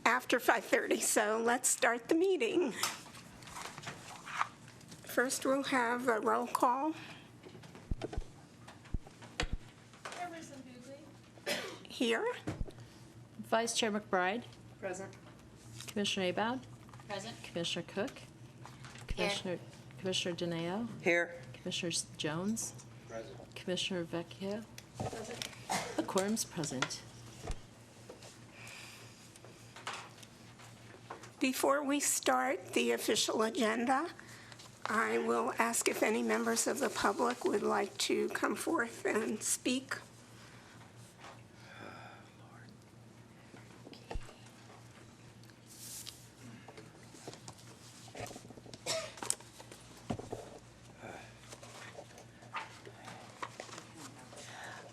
after 5:30, so let's start the meeting. First, we'll have a roll call. Here. Vice Chair McBride. Present. Commissioner Abad. Present. Commissioner Cook. Commissioner Dineo. Here. Commissioner Jones. Present. Commissioner Vecchia. Present. The quorum's present. Before we start the official agenda, I will ask if any members of the public would like to come forth and speak.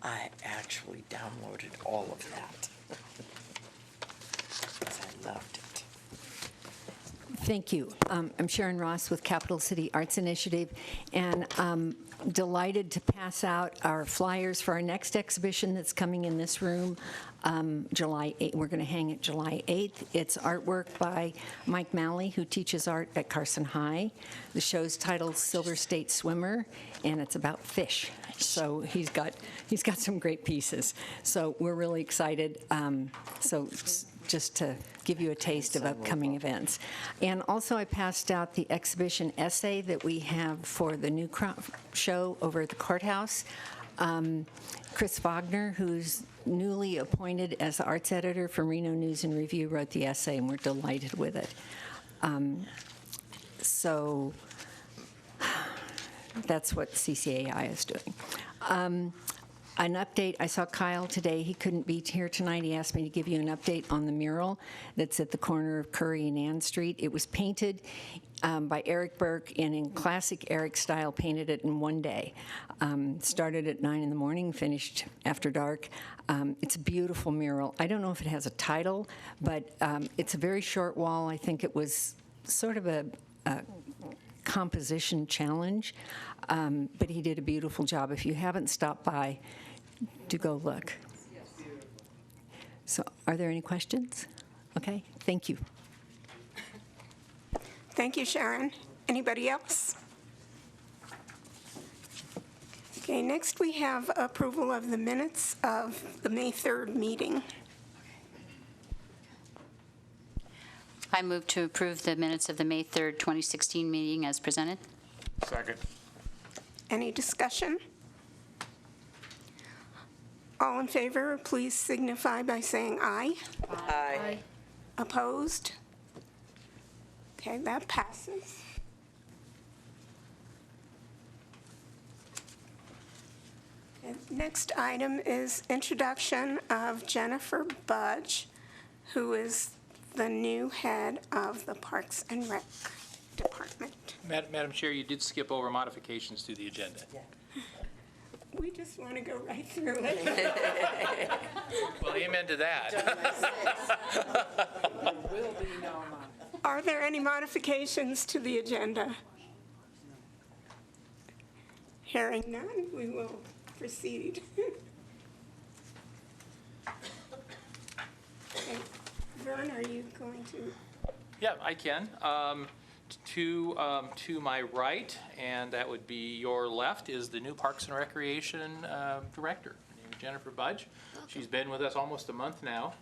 I actually downloaded all of that. Because I loved it. Thank you. I'm Sharon Ross with Capital City Arts Initiative, and I'm delighted to pass out our flyers for our next exhibition that's coming in this room July 8th. We're going to hang it July 8th. It's artwork by Mike Malley, who teaches art at Carson High. The show's titled Silver State Swimmer, and it's about fish. So he's got some great pieces. So we're really excited. So just to give you a taste of upcoming events. And also I passed out the exhibition essay that we have for the new show over at the courthouse. Chris Wagner, who's newly appointed as the arts editor for Reno News and Review, wrote the essay, and we're delighted with it. So that's what CCAI is doing. An update, I saw Kyle today. He couldn't be here tonight. He asked me to give you an update on the mural that's at the corner of Curry and Ann Street. It was painted by Eric Burke, and in classic Eric style, painted it in one day. Started at 9 in the morning, finished after dark. It's a beautiful mural. I don't know if it has a title, but it's a very short wall. I think it was sort of a composition challenge, but he did a beautiful job. If you haven't stopped by, do go look. So are there any questions? Okay, thank you. Thank you, Sharon. Anybody else? Okay, next we have approval of the minutes of the May 3rd meeting. I move to approve the minutes of the May 3rd, 2016 meeting as presented. Second. Any discussion? All in favor, please signify by saying aye. Aye. Opposed? Okay, that passes. And next item is introduction of Jennifer Budge, who is the new head of the Parks and Rec Department. Madam Chair, you did skip over modifications to the agenda. We just want to go right through it. Well, amen to that. Are there any modifications to the agenda? Hearing none, we will proceed. Okay. Vern, are you going to? Yeah, I can. To my right, and that would be your left, is the new Parks and Recreation Director. Her name is Jennifer Budge. She's been with us almost a month now,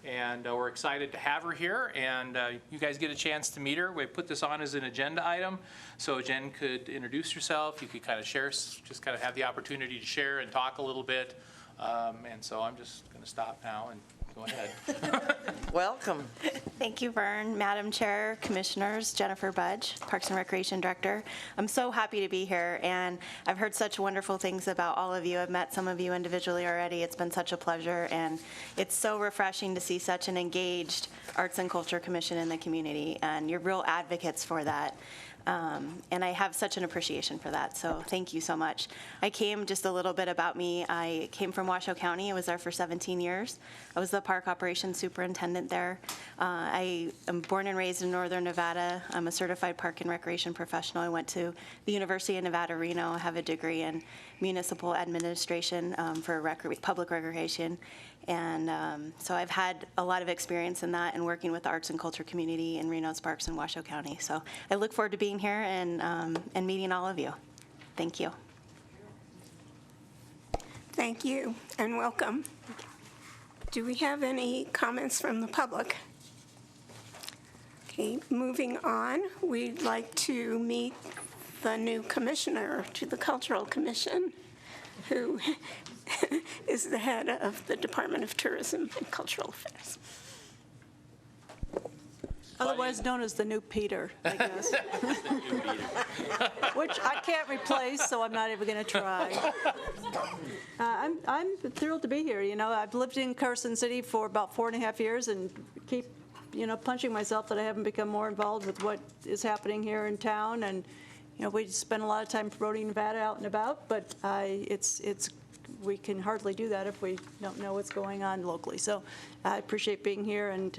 and we're excited to have her here, and you guys get a chance to meet her. We put this on as an agenda item, so Jen could introduce herself. You could kind of share, just kind of have the opportunity to share and talk a little bit, and so I'm just going to stop now and go ahead. Welcome. Thank you, Vern. Madam Chair, Commissioners, Jennifer Budge, Parks and Recreation Director. I'm so happy to be here, and I've heard such wonderful things about all of you. I've met some of you individually already. It's been such a pleasure, and it's so refreshing to see such an engaged Arts and Culture Commission in the community, and you're real advocates for that. And I have such an appreciation for that, so thank you so much. I came, just a little bit about me, I came from Washoe County. I was there for 17 years. I was the park operations superintendent there. I am born and raised in Northern Nevada. I'm a certified park and recreation professional. I went to the University of Nevada, Reno. I have a degree in municipal administration for public recreation. And so I've had a lot of experience in that and working with the arts and culture community in Reno's Parks and Washoe County. So I look forward to being here and meeting all of you. Thank you. Thank you and welcome. Do we have any comments from the public? Okay, moving on, we'd like to meet the new commissioner to the Cultural Commission, who is the head of the Department of Tourism and Cultural Affairs. Otherwise known as the new Peter, I guess. Which I can't replace, so I'm not even going to try. I'm thrilled to be here. You know, I've lived in Carson City for about 4.5 years and keep, punching myself that I haven't become more involved with what is happening here in town. And, we spend a lot of time promoting Nevada out and about, but we can hardly do that if we don't know what's going on locally. So I appreciate being here and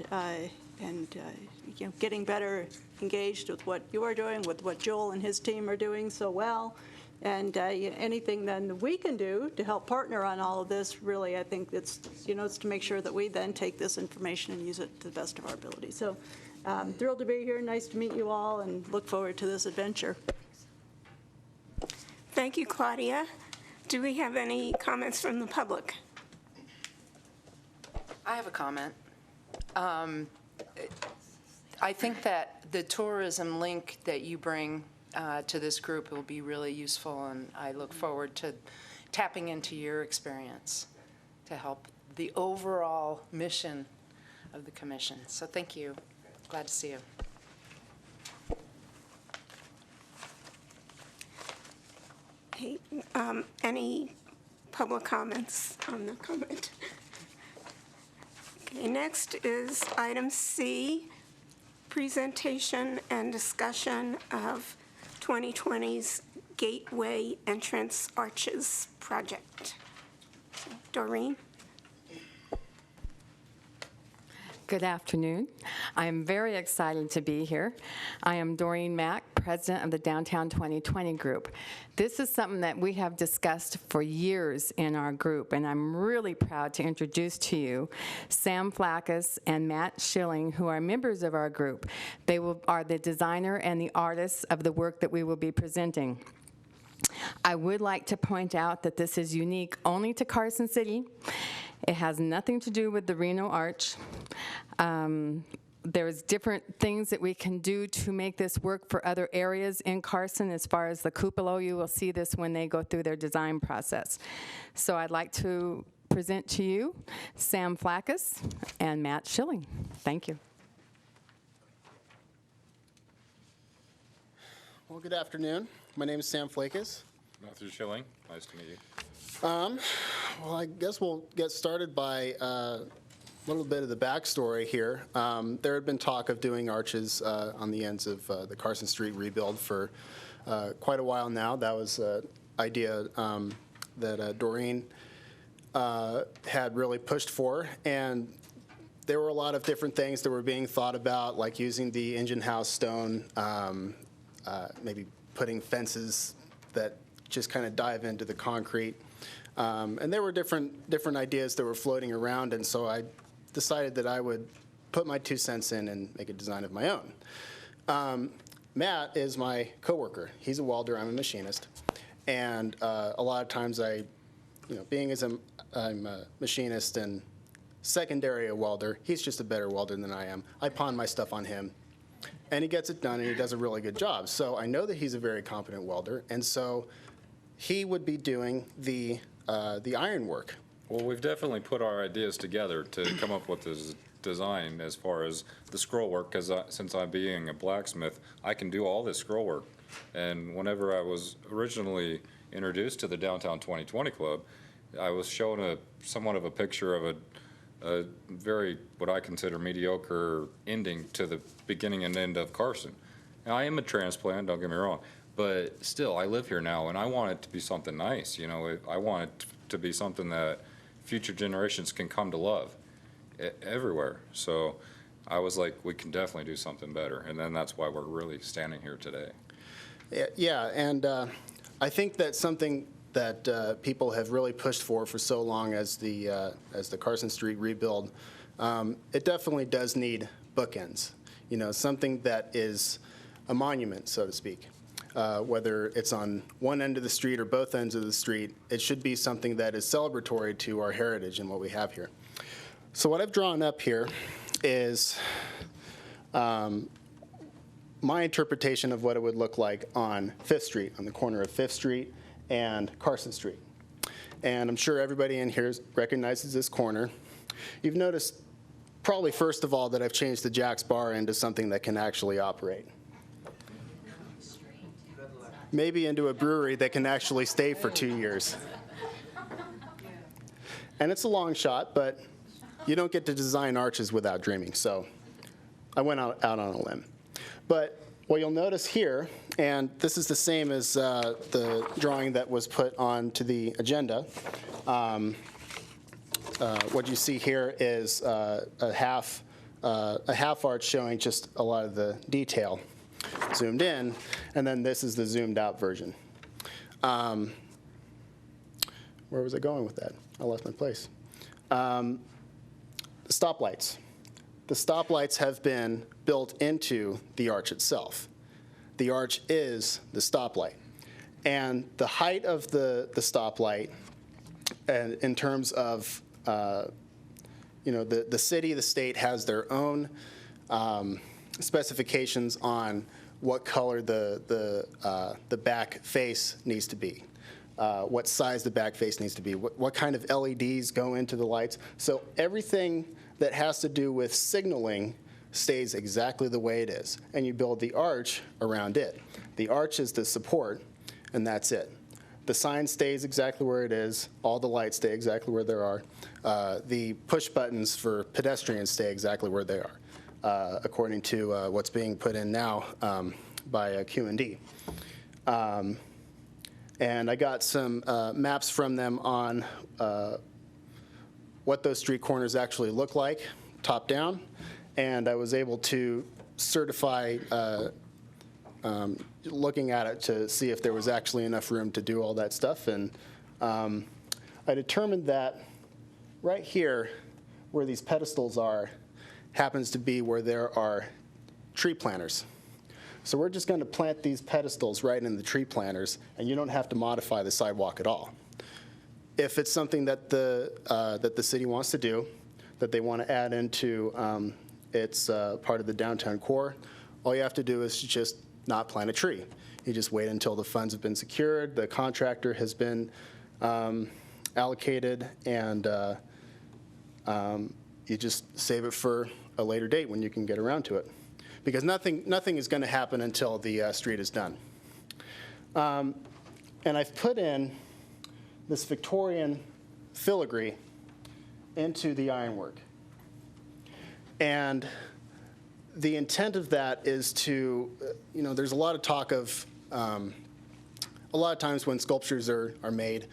getting better engaged with what you are doing, with what Joel and his team are doing so well. And anything then we can do to help partner on all of this, really, I think it's to make sure that we then take this information and use it to the best of our ability. So thrilled to be here. Nice to meet you all and look forward to this adventure. Thank you, Claudia. Do we have any comments from the public? I have a comment. I think that the tourism link that you bring to this group will be really useful, and I look forward to tapping into your experience to help the overall mission of the commission. So thank you. Glad to see you. Hey, any public comments on the comment? Okay, next is item C, presentation and discussion of 2020's Gateway Entrance Arches project. Doreen? Good afternoon. I am very excited to be here. I am Doreen Mack, president of the Downtown 2020 Group. This is something that we have discussed for years in our group, and I'm really proud to introduce to you Sam Flackus and Matt Schilling, who are members of our group. They are the designer and the artists of the work that we will be presenting. I would like to point out that this is unique only to Carson City. It has nothing to do with the Reno Arch. There's different things that we can do to make this work for other areas in Carson. As far as the cupola, you will see this when they go through their design process. So I'd like to present to you Sam Flackus and Matt Schilling. Thank you. Well, good afternoon. My name is Sam Flackus. Matthew Schilling. Nice to meet you. Well, I guess we'll get started by a little bit of the backstory here. There had been talk of doing arches on the ends of the Carson Street rebuild for quite a while now. That was an idea that Doreen had really pushed for, and there were a lot of different things that were being thought about, like using the engine house stone, maybe putting fences that just kind of dive into the concrete. And there were different ideas that were floating around, and so I decided that I would put my 2 cents in and make a design of my own. Matt is my coworker. He's a welder. I'm a machinist. And a lot of times being as I'm a machinist and secondary a welder, he's just a better welder than I am. I pawn my stuff on him, and he gets it done, and he does a really good job. So I know that he's a very competent welder, and so he would be doing the iron work. Well, we've definitely put our ideas together to come up with this design as far as the scroll work, because since I'm being a blacksmith, I can do all this scroll work. And whenever I was originally introduced to the Downtown 2020 Club, I was shown somewhat of a picture of a very, what I consider, mediocre ending to the beginning and end of Carson. Now, I am a transplant, don't get me wrong, but still, I live here now, and I want it to be something nice. I want it to be something that future generations can come to love everywhere. So I was like, we can definitely do something better, and then that's why we're really standing here today. Yeah, and I think that something that people have really pushed for so long as the Carson Street rebuild, it definitely does need bookends. You know, something that is a monument, so to speak. Whether it's on one end of the street or both ends of the street, it should be something that is celebratory to our heritage and what we have here. So what I've drawn up here is my interpretation of what it would look like on 5th Street, on the corner of 5th Street and Carson Street. And I'm sure everybody in here recognizes this corner. You've noticed probably first of all that I've changed the Jack's Bar into something that can actually operate. Maybe into a brewery that can actually stay for 2 years. And it's a long shot, but you don't get to design arches without dreaming, so I went out on a limb. But what you'll notice here, and this is the same as the drawing that was put onto the agenda, what you see here is a half arch showing just a lot of the detail zoomed in, and then this is the zoomed out version. Where was I going with that? I lost my place. Stoplights. The stoplights have been built into the arch itself. The arch is the stoplight. And the height of the stoplight, in terms of, you know, the city, the state has their own specifications on what color the back face needs to be, what size the back face needs to be, what kind of LEDs go into the lights. So everything that has to do with signaling stays exactly the way it is, and you build the arch around it. The arch is the support, and that's it. The sign stays exactly where it is. All the lights stay exactly where they are. The push buttons for pedestrians stay exactly where they are, according to what's being put in now by Q&D. And I got some maps from them on what those street corners actually look like, top down, and I was able to certify, looking at it to see if there was actually enough room to do all that stuff, and I determined that right here, where these pedestals are, happens to be where there are tree planters. So we're just going to plant these pedestals right in the tree planters, and you don't have to modify the sidewalk at all. If it's something that the city wants to do, that they want to add into its part of the downtown core, all you have to do is just not plant a tree. You just wait until the funds have been secured, the contractor has been allocated, and you just save it for a later date when you can get around to it. Because nothing is going to happen until the street is done. And I've put in this Victorian filigree into the ironwork. And the intent of that is to, you know, there's a lot of talk of, a lot of times when sculptures are made,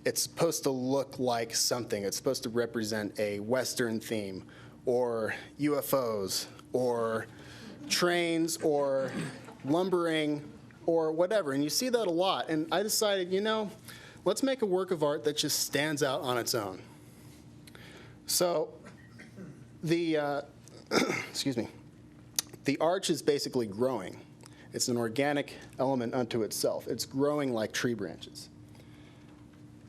it's supposed to look like something. It's supposed to represent a Western theme, or UFOs, or trains, or lumbering, or whatever. And you see that a lot. And I decided, you know, let's make a work of art that just stands out on its own. So the, excuse me, the arch is basically growing. It's an organic element unto itself. It's growing like tree branches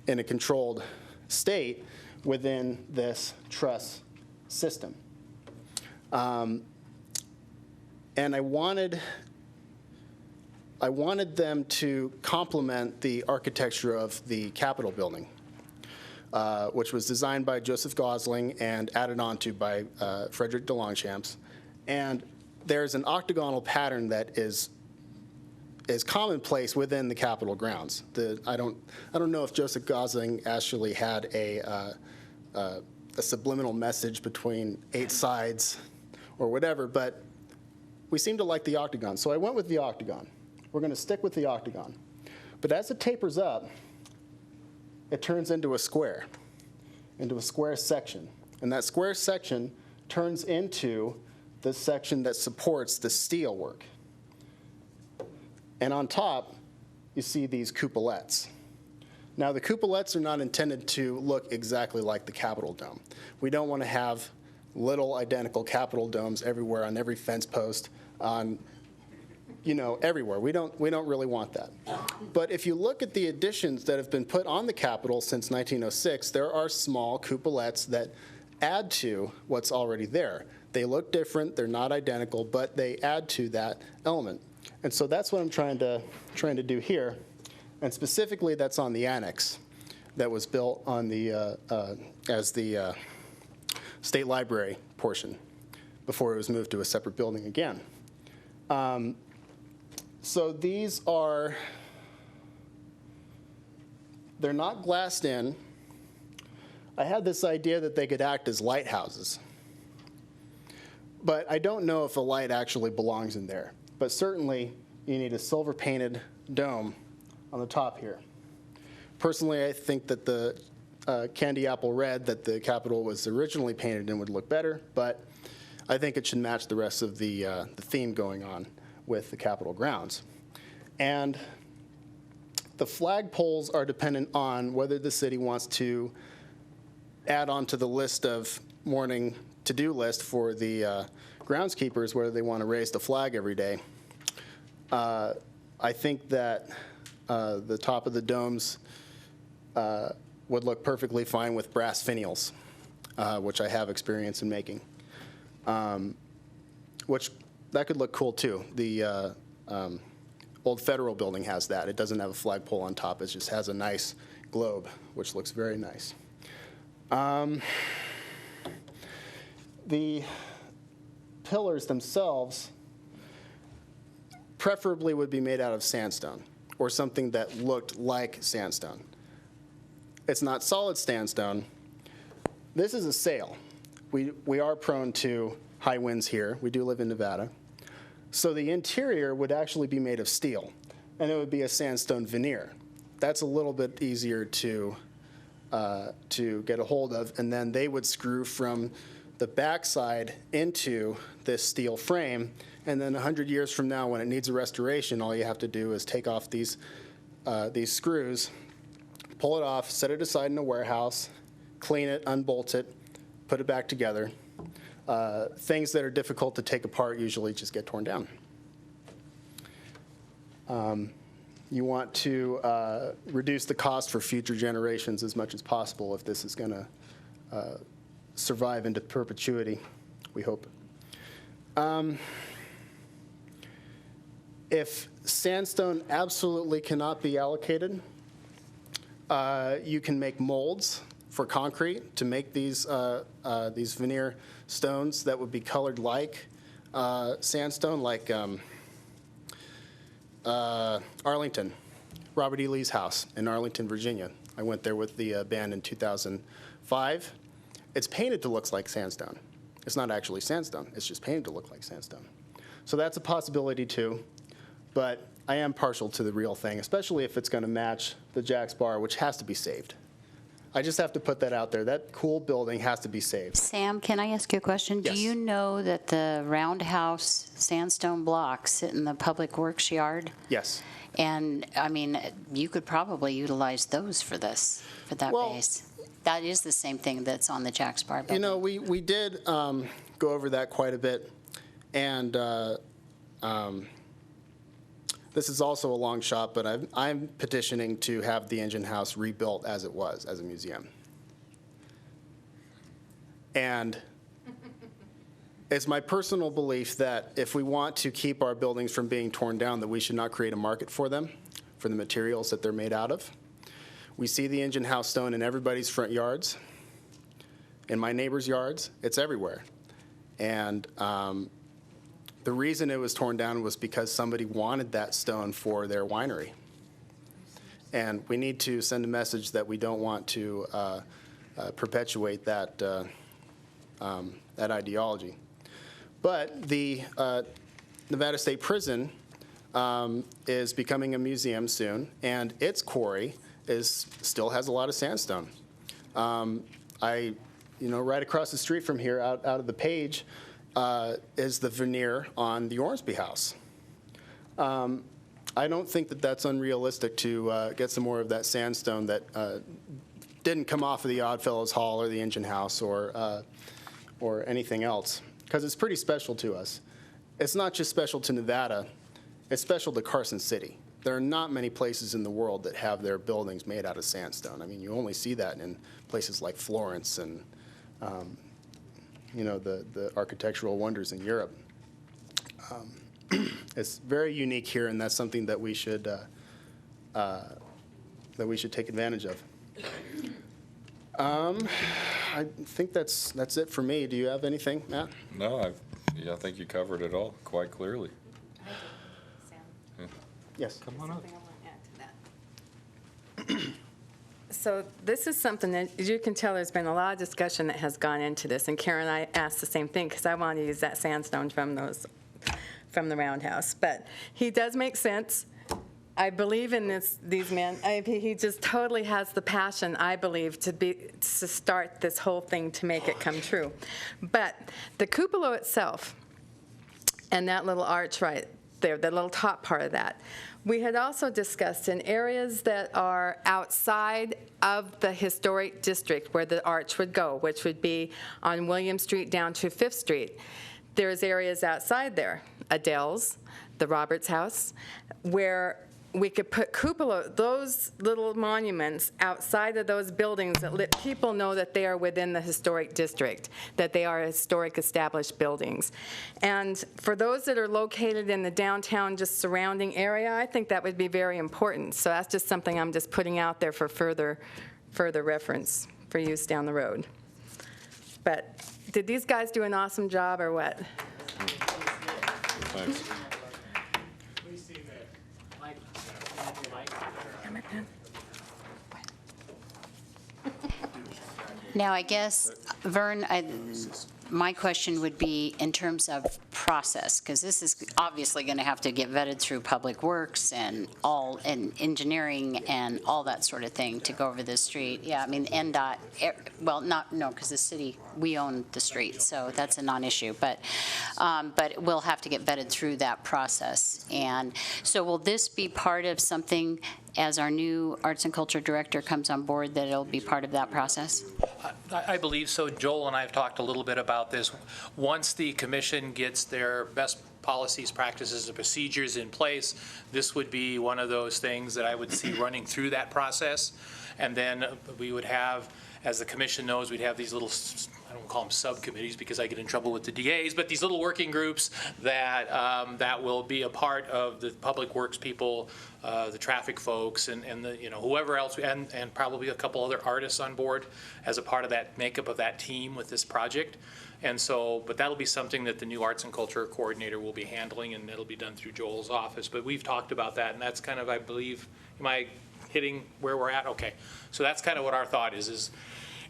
in a controlled state within this truss system. And I wanted them to complement the architecture of the Capitol building, which was designed by Joseph Gosling and added onto by Frederick de Longchamps. And there's an octagonal pattern that is commonplace within the Capitol grounds. I don't know if Joseph Gosling actually had a subliminal message between 8 sides or whatever, but we seem to like the octagon. So I went with the octagon. We're going to stick with the octagon. But as it tapers up, it turns into a square section. And that square section turns into the section that supports the steel work. And on top, you see these cupolettes. Now, the cupolettes are not intended to look exactly like the Capitol dome. We don't want to have little identical Capitol domes everywhere on every fence post, on, everywhere. We don't really want that. But if you look at the additions that have been put on the Capitol since 1906, there are small cupolettes that add to what's already there. They look different, they're not identical, but they add to that element. And so that's what I'm trying to do here. And specifically, that's on the annex that was built on the as the state library portion before it was moved to a separate building again. So these are, they're not glassed in. I had this idea that they could act as lighthouses. But I don't know if a light actually belongs in there. But certainly, you need a silver painted dome on the top here. Personally, I think that the candy apple red that the Capitol was originally painted in would look better, but I think it should match the rest of the theme going on with the Capitol grounds. And the flagpoles are dependent on whether the city wants to add on to the list of morning to-do list for the groundskeepers, whether they want to raise the flag every day. I think that the top of the domes would look perfectly fine with brass finials, which I have experience in making. Which, that could look cool too. The old Federal Building has that. It doesn't have a flagpole on top. It just has a nice globe, which looks very nice. The pillars themselves preferably would be made out of sandstone or something that looked like sandstone. It's not solid sandstone. This is a sail. We are prone to high winds here. We do live in Nevada. So the interior would actually be made of steel, and it would be a sandstone veneer. That's a little bit easier to get a hold of, and then they would screw from the backside into this steel frame, and then 100 years from now, when it needs a restoration, all you have to do is take off these screws, pull it off, set it aside in a warehouse, clean it, unbolt it, put it back together. Things that are difficult to take apart usually just get torn down. You want to reduce the cost for future generations as much as possible if this is going to survive into perpetuity, we hope. If sandstone absolutely cannot be allocated, you can make molds for concrete to make these veneer stones that would be colored like sandstone, like Arlington, Robert E. Lee's house in Arlington, Virginia. I went there with the band in 2005. It's painted to look like sandstone. It's not actually sandstone. It's just painted to look like sandstone. So that's a possibility too, but I am partial to the real thing, especially if it's going to match the Jack's Bar, which has to be saved. I just have to put that out there. That cool building has to be saved. Sam, can I ask you a question? Yes. Do you know that the roundhouse sandstone blocks sit in the Public Works yard? Yes. And, I mean, you could probably utilize those for this, for that Well, base. That is the same thing that's on the Jack's Bar building. You know, we did go over that quite a bit, and this is also a long shot, but I'm petitioning to have the engine house rebuilt as it was, as a museum. And it's my personal belief that if we want to keep our buildings from being torn down, that we should not create a market for them, for the materials that they're made out of. We see the engine house stone in everybody's front yards, in my neighbors' yards. It's everywhere. And the reason it was torn down was because somebody wanted that stone for their winery. And we need to send a message that we don't want to perpetuate that, that ideology. But the Nevada State Prison is becoming a museum soon, and its quarry still has a lot of sandstone. Right across the street from here, out of the page, is the veneer on the Ormsby House. I don't think that that's unrealistic to get some more of that sandstone that didn't come off of the Oddfellows Hall or the Engine House or anything else, because it's pretty special to us. It's not just special to Nevada, it's special to Carson City. There are not many places in the world that have their buildings made out of sandstone. I mean, you only see that in places like Florence and, the architectural wonders in Europe. It's very unique here, and that's something that we should take advantage of. I think that's it for me. Do you have anything, Matt? No, I think you covered it all quite clearly. Yes. Come on up. So this is something that, as you can tell, there's been a lot of discussion that has gone into this, and Karen and I asked the same thing, because I wanted to use that sandstone from the roundhouse. But he does make sense. I believe in these men. He just totally has the passion, I believe, to start this whole thing to make it come true. But the cupola itself, and that little arch right there, the little top part of that, we had also discussed in areas that are outside of the historic district where the arch would go, which would be on William Street down to 5th Street. There's areas outside there, Adele's, the Roberts House, where we could put cupola, those little monuments outside of those buildings that let people know that they are within the historic district, that they are historic established buildings. And for those that are located in the downtown just surrounding area, I think that would be very important. So that's just something I'm just putting out there for further reference for use down the road. But did these guys do an awesome job or what? Thanks. Now, I guess, Vern, my question would be in terms of process, because this is obviously going to have to get vetted through Public Works and engineering and all that sort of thing to go over this street. Yeah, I mean, NDOT, because the city, we own the street, so that's a non-issue. But we'll have to get vetted through that process. And so will this be part of something as our new Arts and Culture Director comes on board, that it'll be part of that process? I believe so. Joel and I have talked a little bit about this. Once the commission gets their best policies, practices, and procedures in place, this would be one of those things that I would see running through that process. And then we would have, as the commission knows, we'd have these little, I don't call them subcommittees because I get in trouble with the DAs, but these little working groups that that will be a part of the Public Works people, the traffic folks, and the, whoever else, and probably a couple other artists on board as a part of that makeup of that team with this project. And so, but that'll be something that the new Arts and Culture Coordinator will be handling, and it'll be done through Joel's office. But we've talked about that, and that's kind of, I believe, am I hitting where we're at? Okay. So that's kind of what our thought is,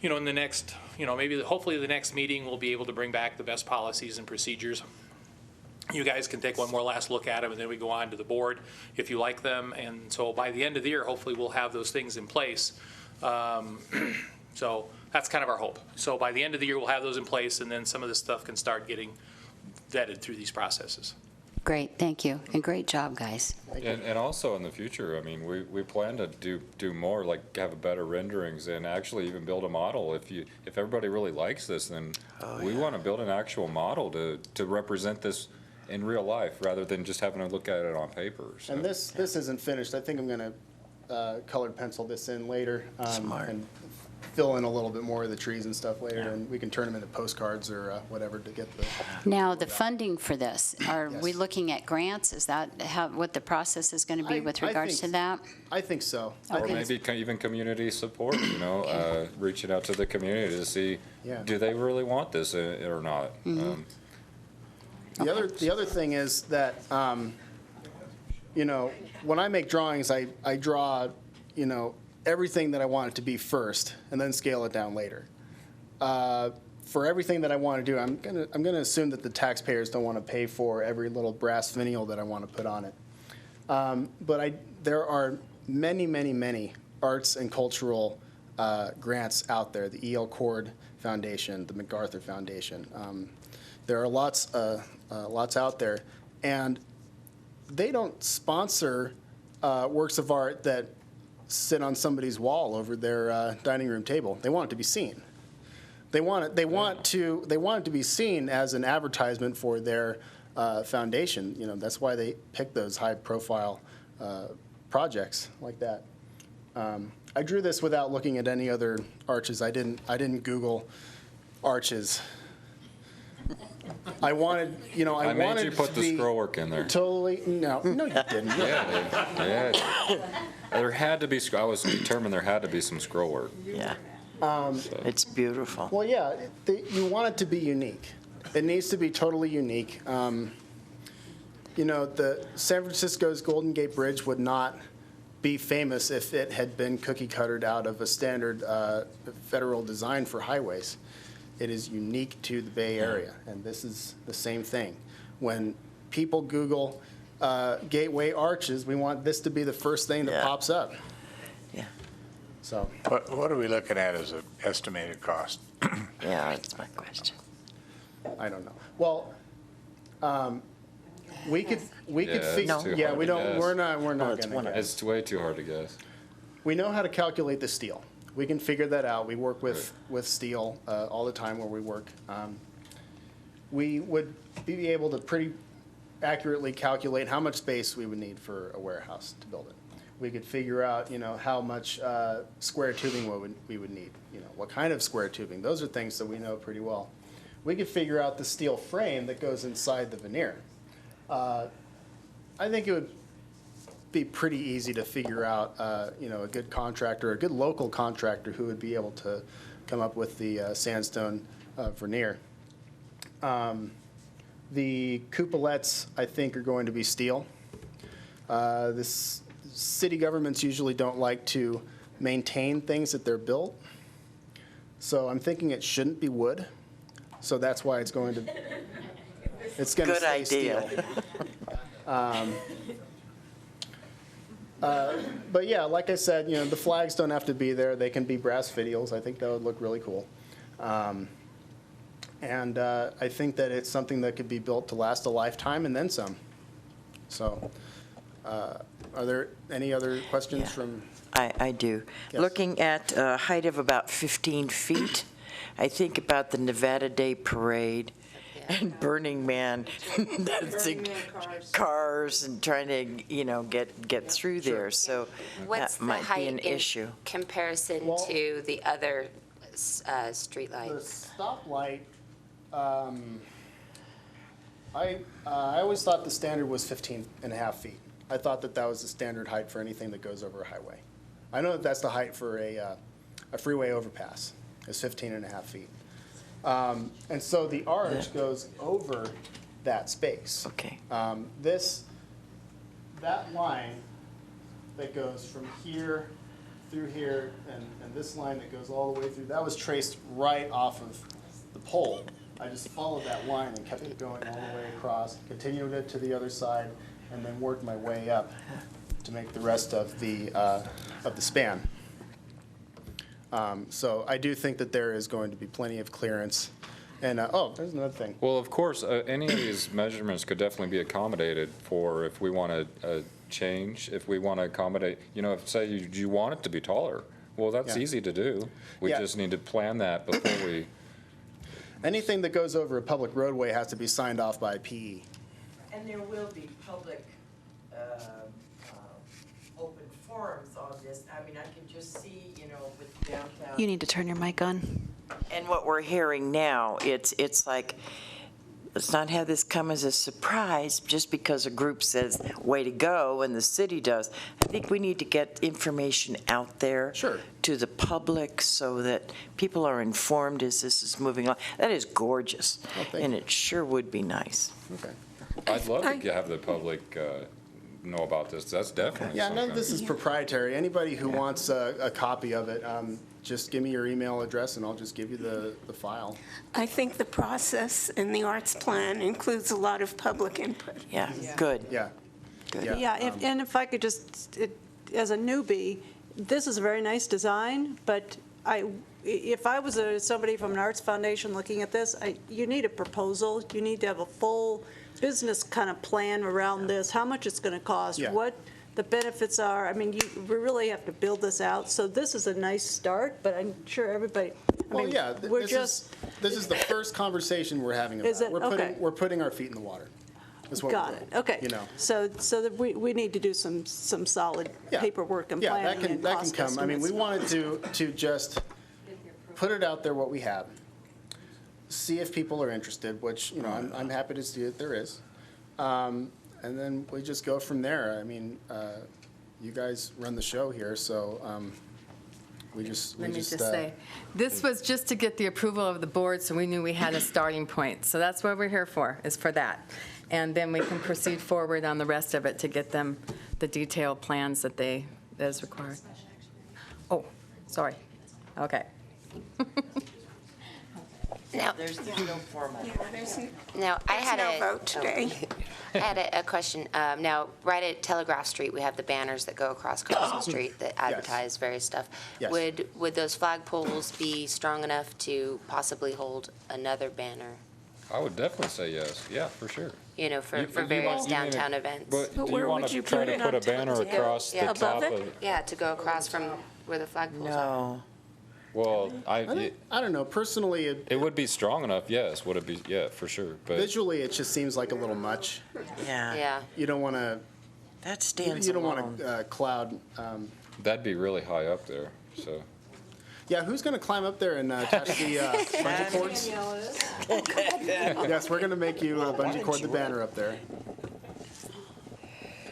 in the next, hopefully the next meeting, we'll be able to bring back the best policies and procedures. You guys can take one more last look at them, and then we go on to the board if you like them. And so by the end of the year, hopefully we'll have those things in place. So that's kind of our hope. So by the end of the year, we'll have those in place, and then some of this stuff can start getting vetted through these processes. Great, thank you, and great job, guys. And also in the future, I mean, we plan to do more, like have better renderings and actually even build a model. If everybody really likes this, then we want to build an actual model to represent this in real life rather than just having to look at it on paper. So. And this isn't finished. I think I'm going to colored pencil this in later. Smart. And fill in a little bit more of the trees and stuff later, and we can turn them into postcards or whatever to get the... Now, the funding for this, are we Yes. looking at grants? Is that what the process is going to be with regards to that? I think so. Or Okay. maybe even community support, reaching out to the community to see, Yeah. do they really want this or not? The other thing is that, when I make drawings, I draw, everything that I want it to be first, and then scale it down later. For everything that I want to do, I'm gonna assume that the taxpayers don't want to pay for every little brass finial that I want to put on it. But there are many, many, many arts and cultural grants out there. The E.L. Cord Foundation, the MacArthur Foundation. There are lots out there, and they don't sponsor works of art that sit on somebody's wall over their dining room table. They want it to be seen. They want it to be seen as an advertisement for their foundation. You know, that's why they pick those high-profile projects like that. I drew this without looking at any other arches. I didn't Google arches. I wanted, you know, I made wanted you put to the be scroll work in there. totally, no, you didn't. Yeah, there had to be, I was determined there had to be some scroll work. Yeah. It's beautiful. Well, yeah, you want it to be unique. It needs to be totally unique. You know, the San Francisco's Golden Gate Bridge would not be famous if it had been cookie cuttered out of a standard federal design for highways. It is unique to the Bay Area, and this is the same thing. When people Google gateway arches, we want this to be the first thing that pops up. Yeah. So. What are we looking at as an estimated cost? Yeah, that's my question. I don't know. Well, we could Yeah, figure. it's too Yeah, hard we to don't. guess. We're not it's going one to of- guess. It's way too hard to guess. We know how to calculate the steel. We can figure that out. We work with steel all the time where we work. We would be able to pretty accurately calculate how much space we would need for a warehouse to build it. We could figure out, you know, how much square tubing we would need. You know, what kind of square tubing. Those are things that we know pretty well. We could figure out the steel frame that goes inside the veneer. I think it would be pretty easy to figure out, you know, a good contractor, a good local contractor who would be able to come up with the sandstone veneer. The cupolettes, I think, are going to be steel. This city governments usually don't like to maintain things that they're built. So I'm thinking it shouldn't be wood. So that's why it's going to Good stay idea. steel. But yeah, like I said, you know, the flags don't have to be there. They can be brass fiddles. I think that would look really cool. And I think that it's something that could be built to last a lifetime and then some. So are there any other questions Yeah. from? I do. Yes. Looking at a height of about 15 feet, I think about the Nevada Day Parade and Burning Man, dancing cars and trying to, you know, get through there. So What's that the might be height an in issue. comparison Well- to the other The streetlights? stoplight, I always thought the standard was 15 and a half feet. I thought that that was the standard height for anything that goes over a highway. I know that that's the height for a freeway overpass, is 15 and a half feet. And so the arch goes over that space. Okay. That line that goes from here through here, and this line that goes all the way through, that was traced right off of the pole. I just followed that line and kept it going all the way across, continued it to the other side, and then worked my way up to make the rest of the span. So I do think that there is going to be plenty of clearance. And, there's another thing. Well, of course, any of these measurements could definitely be accommodated for if we want to change, if we want to accommodate, you know, if, say, you want it to be taller. Well, that's Yeah. easy to do. We Yeah. just need to plan that before we, Anything that goes over a public roadway has to be signed off by PE. And there will be public, open forums on this. I mean, I can just see, you know, with downtown. You need to turn your mic on. And what we're hearing now, it's like, let's not have this come as a surprise just because a group says, way to go, and the city does. I think we need to get information out there. Sure. To the public so that people are informed as this is moving on. That is gorgeous. Oh, thank And you. it sure would be nice. Okay. I'd love to have the public know about this. That's definitely Yeah, something. none of this is proprietary. Anybody who wants a copy of it, just give me your email address and I'll just give you the file. I think the process in the arts plan includes a lot of public input. Yeah, good. Yeah. Good. Yeah, and if I could just, as a newbie, this is a very nice design, but if I was somebody from an arts foundation looking at this, you need a proposal, you need to have a full business kind of plan around this, how much it's going to cost, Yeah. what the benefits are. I mean, we really have to build this out. So this is a nice start, but I'm sure everybody, I Well, mean, yeah, we're this just, is the first conversation we're having about Is it? Okay. We're putting our feet in the water. That's what got we're it, doing, okay. You know. So that we need to do some solid Yeah. paperwork and Yeah, planning and that can cost come. I mean, we estimates. wanted to just put it out there what we have, see if people are interested, which, you know, I'm happy to see that there is. And then we just go from there. I mean, you guys run the show here, so Let me just say, this was just to get the approval of the board, so we knew we had a starting point. So that's what we're here for, is for that. And then we can proceed forward on the rest of it to get them the detailed plans that is required. Oh, sorry. Okay. Now, There's no formal. now I had no a vote today. I had a question. Now, right at Telegraph Street, we have the banners that go across Carson Street that advertise various stuff. Yes. Would those flagpoles be strong enough to possibly hold another banner? I would definitely say yes, yeah, for sure. You know, for You various want- you mean downtown it- events. But But do where you would want you to try put to it put a on top? banner across the Yeah. top Above of? Yeah, to go across from where the flagpoles are. No. Well, I don't know, personally, it would be strong enough, yes, would it be, yeah, for sure, but. visually, it just seems like a little much. Yeah. Yeah. You don't want to, That stands you don't alone. want to cloud. That'd be really high up there, so. Yeah, who's going to climb up there and attach the bungee cords? Yes, we're going to make you bungee cord the banner up there.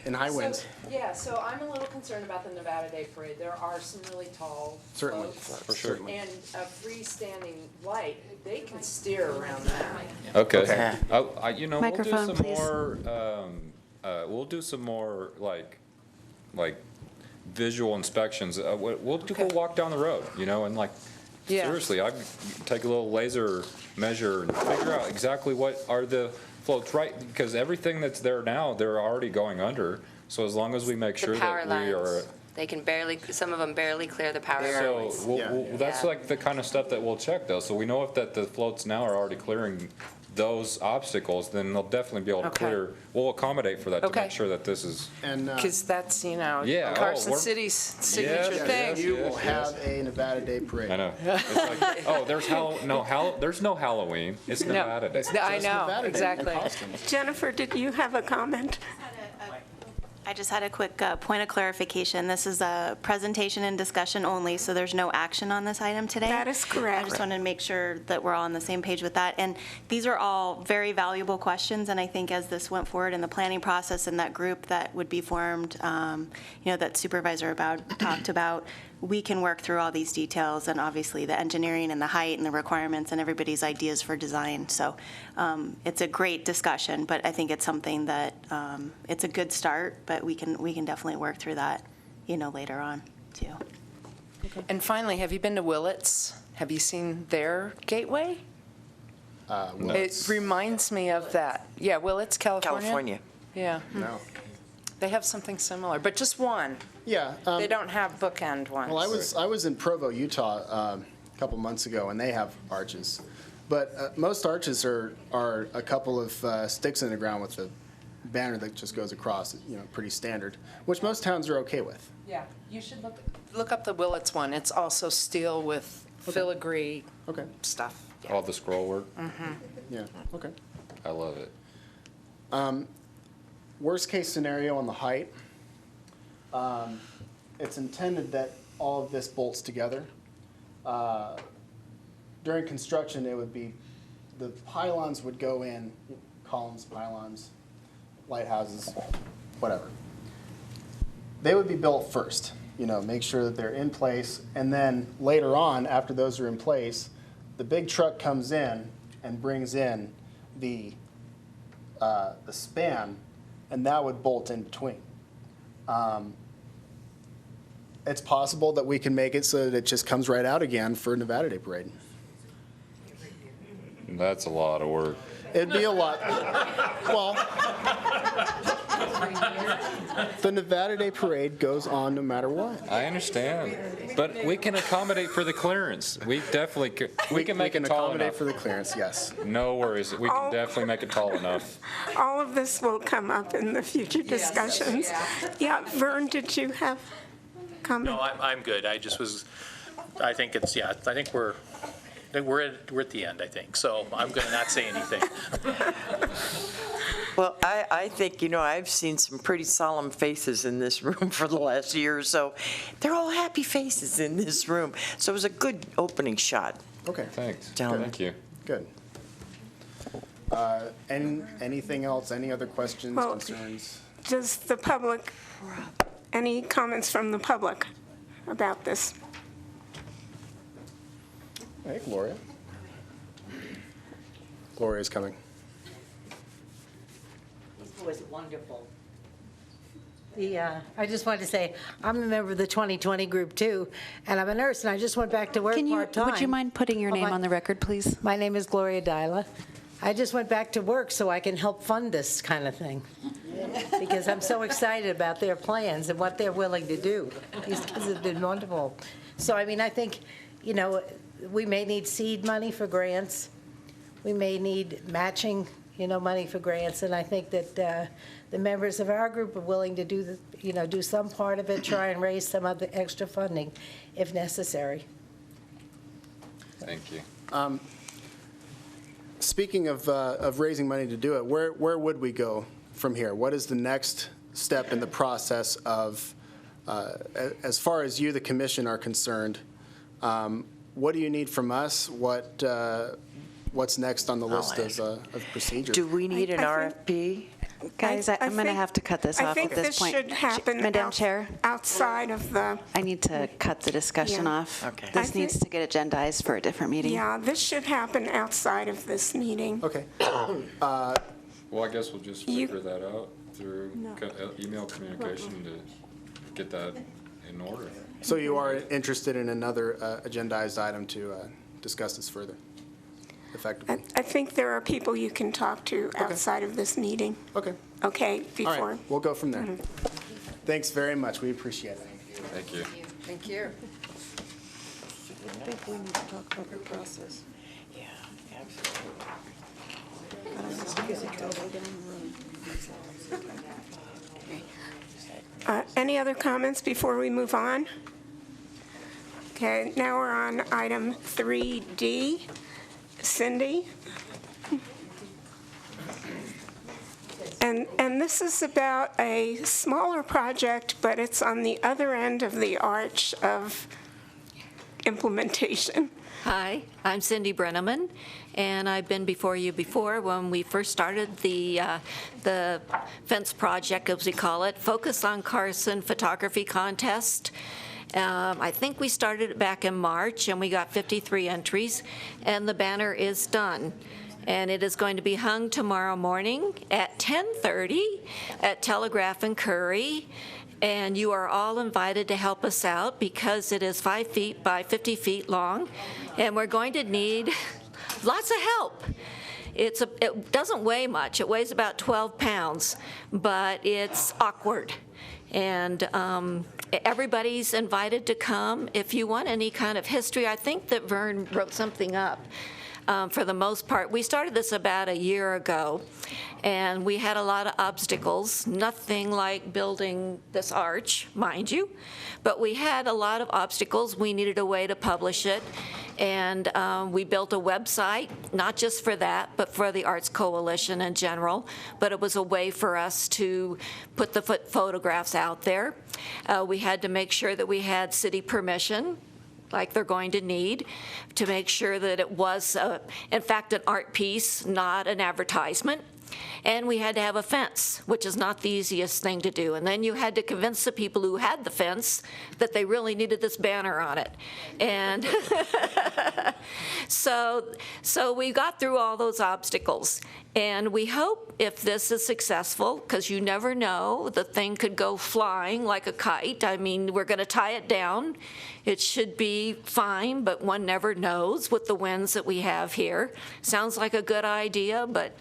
In high winds. Yeah, so I'm a little concerned about the Nevada Day Parade. There are some really tall Certainly. floats. For sure. And a freestanding light, they can steer around that. Okay. You know, Microphone, we'll do please. we'll do some more, like visual inspections. We'll do a walk down the road, you know, and like, Yeah. seriously, I'd take a little laser measure and figure out exactly what are the floats, right? Because everything that's there now, they're already going under. So as long as we make sure The power that we are. lines, they can barely, some of them barely clear the power So lines. that's Yeah. like the kind of stuff that we'll check though. So we know if that the floats now are already clearing those obstacles, then they'll definitely be able to Okay. clear. We'll accommodate for that to Okay. make sure that this is. And Because that's, you know, Yeah, oh, Carson we're- City's signature Yes, thing. yes, you will yes. have a Nevada Day parade. I know. It's like, oh, there's there's no Halloween. It's No, Nevada Day. I Just know, Nevada Day in exactly. costumes. Jennifer, did you have a comment? I just had a quick point of clarification. This is a presentation and discussion only, so there's no action on this item today. That is correct. I just wanted to make sure that we're all on the same page with that. And these are all very valuable questions, and I think as this went forward in the planning process and that group that would be formed, that Supervisor talked about, we can work through all these details and obviously the engineering and the height and the requirements and everybody's ideas for design. So it's a great discussion, but I think it's something that, it's a good start, but we can definitely work through that, later on, too. And finally, have you been to Willits? Have you seen their gateway? It reminds me of that. Yeah, Willits, California? California. Yeah, No. they have something similar, but just one. Yeah. They don't have bookend ones. Well, I was in Provo, Utah, a couple months ago, and they have arches. But most arches are a couple of sticks in the ground with a banner that just goes across, pretty standard, which most towns are okay with. Yeah, you should look up the Willits one. It's also steel with filigree Okay. stuff. All the scroll work. Yeah, okay. I love it. Worst case scenario on the height, it's intended that all of this bolts together. During construction, it would be, the pylons would go in, columns, pylons, lighthouses, whatever. They would be built first, make sure that they're in place, and then later on, after those are in place, the big truck comes in and brings in the span, and that would bolt in between. It's possible that we can make it so that it just comes right out again for Nevada Day Parade. That's a lot of work. It'd be a lot. Well, the Nevada Day Parade goes on no matter what. I understand, but we can accommodate for the clearance. We definitely could, we can make it tall accommodate enough. for the clearance, yes. No worries, we can definitely make it tall enough. All of this will come up in the future discussions. Yeah, Vern, did you have comment? No, I'm good. I just was, I think it's, yeah, I think we're at the end, I think. So I'm going to not say anything. Well, I think, I've seen some pretty solemn faces in this room for the last year or so. They're all happy faces in this room. So it was a good opening shot. Okay. Thanks. Gentlemen. Thank you. Good. Anything else? Any other questions, Well, concerns? Does the public, any comments from the public about this? Hey, Gloria. Gloria's coming. Was wonderful. I just wanted to say, I'm a member of the 2020 group too, and I'm a nurse, and I just went back to work part-time. Would you mind putting your name on the record, please? My name is Gloria Dyla. I just went back to work so I can help fund this kind of thing, because I'm so excited about their plans and what they're willing to do. These kids have been wonderful. So, I think, we may need seed money for grants. We may need matching money for grants, and I think that the members of our group are willing to do some part of it, try and raise some of the extra funding if necessary. Thank you. Speaking of raising money to do it, where would we go from here? What is the next step in the process of, as far as you, the commission, are concerned, what do you need from us? What's next on the list of procedures? Do we need an RFP? Guys, I'm going to have to cut this off at this point. I think this should happen Madam Chair, outside of the, I need to cut the discussion Yeah. off. Okay. This needs to get agendized for a different meeting. yeah, this should happen outside of this meeting. Okay. Well, I guess we'll just You- figure that out through email communication to get that in order. So you are interested in another agendized item to discuss this further effectively? I think there are people you can talk to outside of this meeting. Okay. Okay, All before. right, we'll go from there. Thanks very much. We appreciate it. Thank you. Thank you. I think we need to talk about the process. Yeah, absolutely. Any other comments before we move on? Okay, now we're on item 3D. Cindy? And this is about a smaller project, but it's on the other end of the arch of implementation. Hi, I'm Cindy Brenneman, and I've been before you before when we first started the fence project, as we call it, Focus on Carson Photography Contest. I think we started it back in March, and we got 53 entries, and the banner is done. And it is going to be hung tomorrow morning at 10:30 at Telegraph and Curry. And you are all invited to help us out because it is 5 feet by 50 feet long, and we're going to need lots of help. It doesn't weigh much. It weighs about 12 pounds, but it's awkward. And everybody's invited to come. If you want any kind of history, I think that Vern wrote something up. For the most part, we started this about a year ago, and we had a lot of obstacles, nothing like building this arch, mind you, but we had a lot of obstacles. We needed a way to publish it, and we built a website, not just for that, but for the Arts Coalition in general, but it was a way for us to put the photographs out there. We had to make sure that we had city permission, like they're going to need, to make sure that it was, in fact, an art piece, not an advertisement. And we had to have a fence, which is not the easiest thing to do. And then you had to convince the people who had the fence that they really needed this banner on it. And so we got through all those obstacles. And we hope if this is successful, because you never know, the thing could go flying like a kite. I mean, we're going to tie it down. It should be fine, but one never knows with the winds that we have here. Sounds like a good idea, but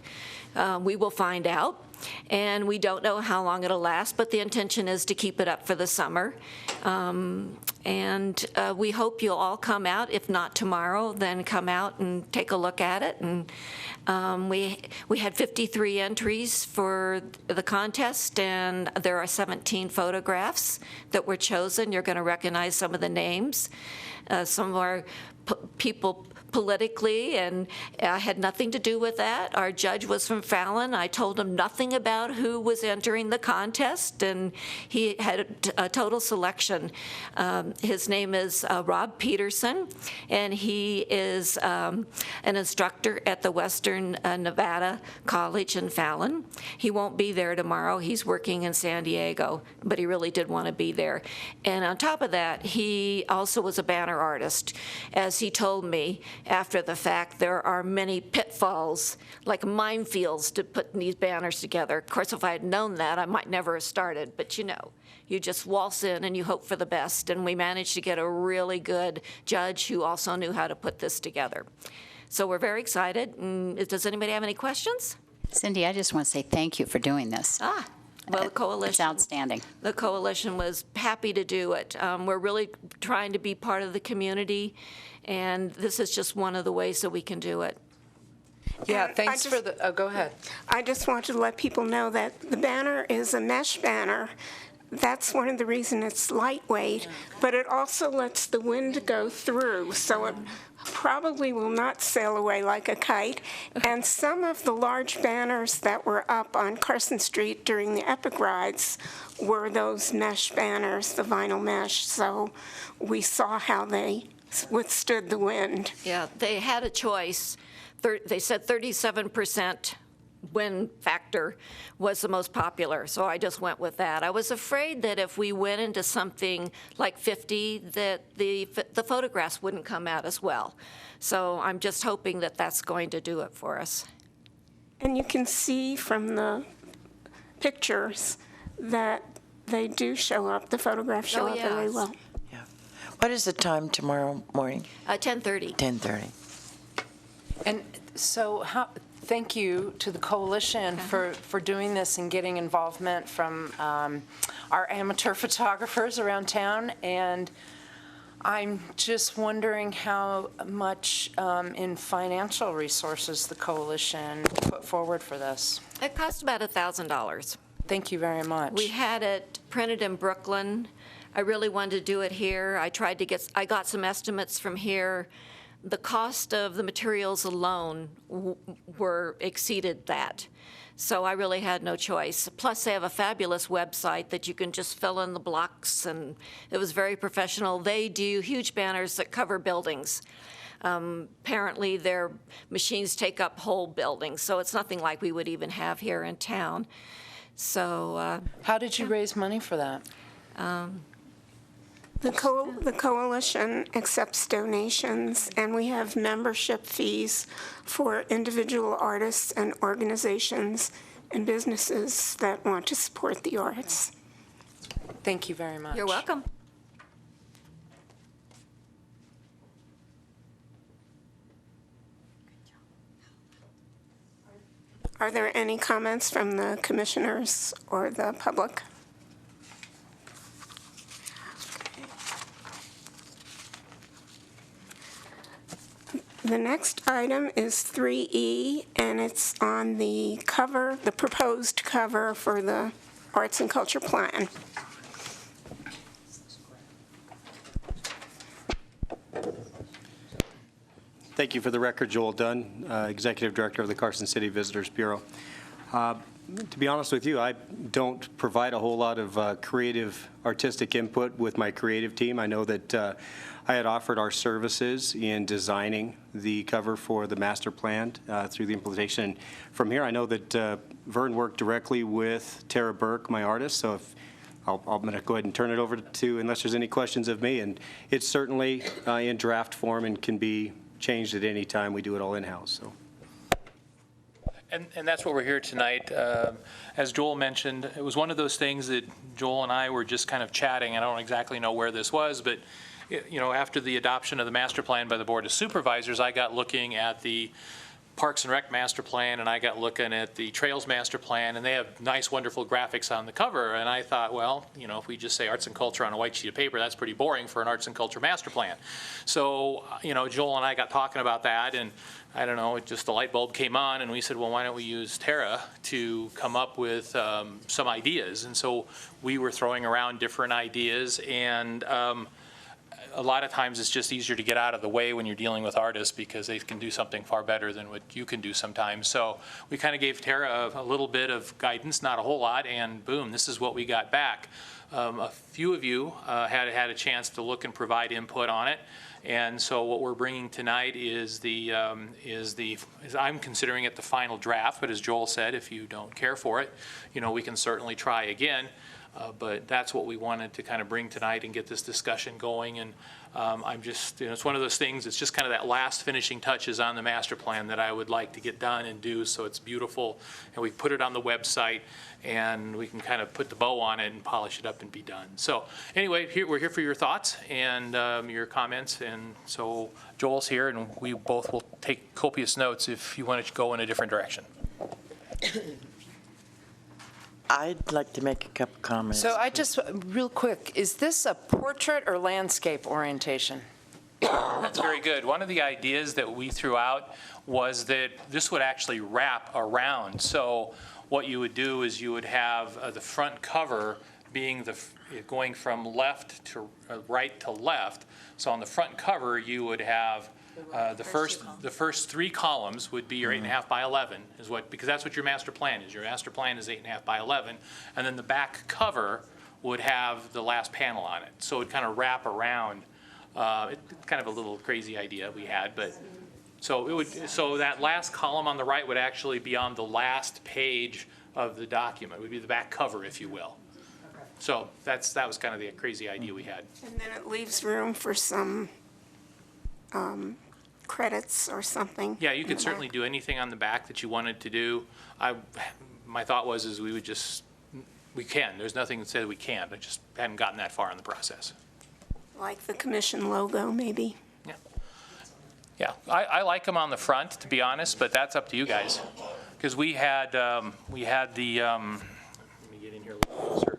we will find out. And we don't know how long it'll last, but the intention is to keep it up for the summer. And we hope you'll all come out. If not tomorrow, then come out and take a look at it. And we had 53 entries for the contest, and there are 17 photographs that were chosen. You're going to recognize some of the names. Some of our people politically, and I had nothing to do with that. Our judge was from Fallon. I told him nothing about who was entering the contest, and he had a total selection. His name is Rob Peterson, and he is an instructor at the Western Nevada College in Fallon. He won't be there tomorrow. He's working in San Diego, but he really did want to be there. And on top of that, he also was a banner artist. As he told me, after the fact, there are many pitfalls, like minefields, to put these banners together. Of course, if I had known that, I might never have started, but you know, you just waltz in and you hope for the best, and we managed to get a really good judge who also knew how to put this together. So we're very excited. And does anybody have any questions? Cindy, I just want to say thank you for doing this. Well, the coalition. It's outstanding. The coalition was happy to do it. We're really trying to be part of the community, and this is just one of the ways that we can do it. Yeah, thanks for the, go ahead. I just want to let people know that the banner is a mesh banner. That's one of the reasons it's lightweight, but it also lets the wind go through, so it probably will not sail away like a kite. And some of the large banners that were up on Carson Street during the Epic Rides were those mesh banners, the vinyl mesh, so we saw how they withstood the wind. Yeah, they had a choice. They said 37% wind factor was the most popular, so I just went with that. I was afraid that if we went into something like 50, that the photographs wouldn't come out as well. So I'm just hoping that that's going to do it for us. And you can see from the pictures that they do show up, the photographs show up very well. What is the time tomorrow morning? 10:30. 10:30. And so thank you to the coalition for doing this and getting involvement from our amateur photographers around town. And I'm just wondering how much in financial resources the coalition put forward for this. It cost about $1,000. Thank you very much. We had it printed in Brooklyn. I really wanted to do it here. I got some estimates from here. The cost of the materials alone exceeded that. So I really had no choice. Plus, they have a fabulous website that you can just fill in the blocks, and it was very professional. They do huge banners that cover buildings. Apparently, their machines take up whole buildings, so it's nothing like we would even have here in town. So, how did you raise money for that? The coalition accepts donations, and we have membership fees for individual artists and organizations and businesses that want to support the arts. Thank you very much. You're welcome. Are there any comments from the commissioners or the public? The next item is 3E, and it's on the cover, the proposed cover for the Arts and Culture Plan. Thank you. For the record, Joel Dunn, Executive Director of the Carson City Visitors Bureau. To be honest with you, I don't provide a whole lot of creative, artistic input with my creative team. I know that I had offered our services in designing the cover for the master plan through the implementation. From here, I know that Vern worked directly with Tara Burke, my artist, so if I'm going to go ahead and turn it over to, unless there's any questions of me, and it's certainly in draft form and can be changed at any time. We do it all in-house, so. And that's what we're here tonight. As Joel mentioned, it was one of those things that Joel and I were just kind of chatting. I don't exactly know where this was, but you know, after the adoption of the master plan by the Board of Supervisors, I got looking at the Parks and Rec master plan, and I got looking at the Trails master plan, and they have nice, wonderful graphics on the cover. And I thought, well, you know, if we just say arts and culture on a white sheet of paper, that's pretty boring for an arts and culture master plan. So, you know, Joel and I got talking about that, and I don't know, it just the light bulb came on, and we said, well, why don't we use Tara to come up with some ideas? And so we were throwing around different ideas, and a lot of times it's just easier to get out of the way when you're dealing with artists because they can do something far better than what you can do sometimes. So we kind of gave Tara a little bit of guidance, not a whole lot, and boom, this is what we got back. A few of you had a chance to look and provide input on it. And so what we're bringing tonight is I'm considering it the final draft, but as Joel said, if you don't care for it, you know, we can certainly try again. But that's what we wanted to kind of bring tonight and get this discussion going. And I'm just, you know, it's one of those things, it's just kind of that last finishing touches on the master plan that I would like to get done and do so it's beautiful. And we put it on the website and we can kind of put the bow on it and polish it up and be done. So anyway, we're here for your thoughts and your comments. And so Joel's here and we both will take copious notes if you want to go in a different direction. I'd like to make a couple comments. So I just, real quick, is this a portrait or landscape orientation? That's very good. One of the ideas that we threw out was that this would actually wrap around. So what you would do is you would have the front cover being going from left to right to left. So on the front cover, you would have the first three columns would be your 8.5 by 11 is what, because that's what your master plan is. Your master plan is 8.5 by 11, and then the back cover would have the last panel on it. So it would kind of wrap around. It's kind of a little crazy idea we had, but so that last column on the right would actually be on the last page of the document. It would be the back cover, if you will. So that was kind of the crazy idea we had. And then it leaves room for some credits or something. Yeah, you could certainly do anything on the back that you wanted to do. My thought was we can. There's nothing that says we can't. I just hadn't gotten that far in the process. Like the commission logo, maybe. Yeah, I like them on the front, to be honest, but that's up to you guys. Because we had the, let me get in here a little closer.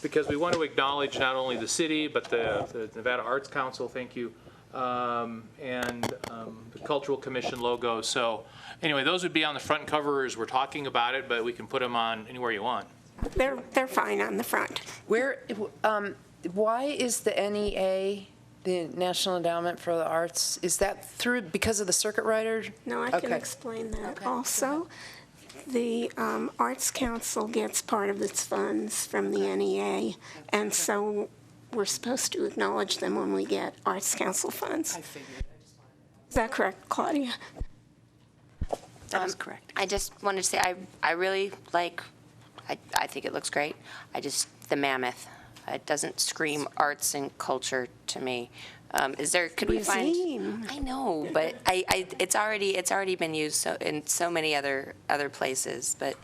Because we want to acknowledge not only the city, but the Nevada Arts Council, thank you, and the Cultural Commission logo. So anyway, those would be on the front cover as we're talking about it, but we can put them on anywhere you want. They're fine on the front. Why is the NEA, the National Endowment for the Arts, is that because of the circuit rider? No, I can explain that also. The Arts Council gets part of its funds from the NEA, and so we're supposed to acknowledge them when we get Arts Council funds. I figured. Is that correct, Claudia? That is correct. I just wanted to say I really like, I think it looks great. The mammoth. It doesn't scream arts and culture to me. Could we find? I know, but it's already been used in so many other places. But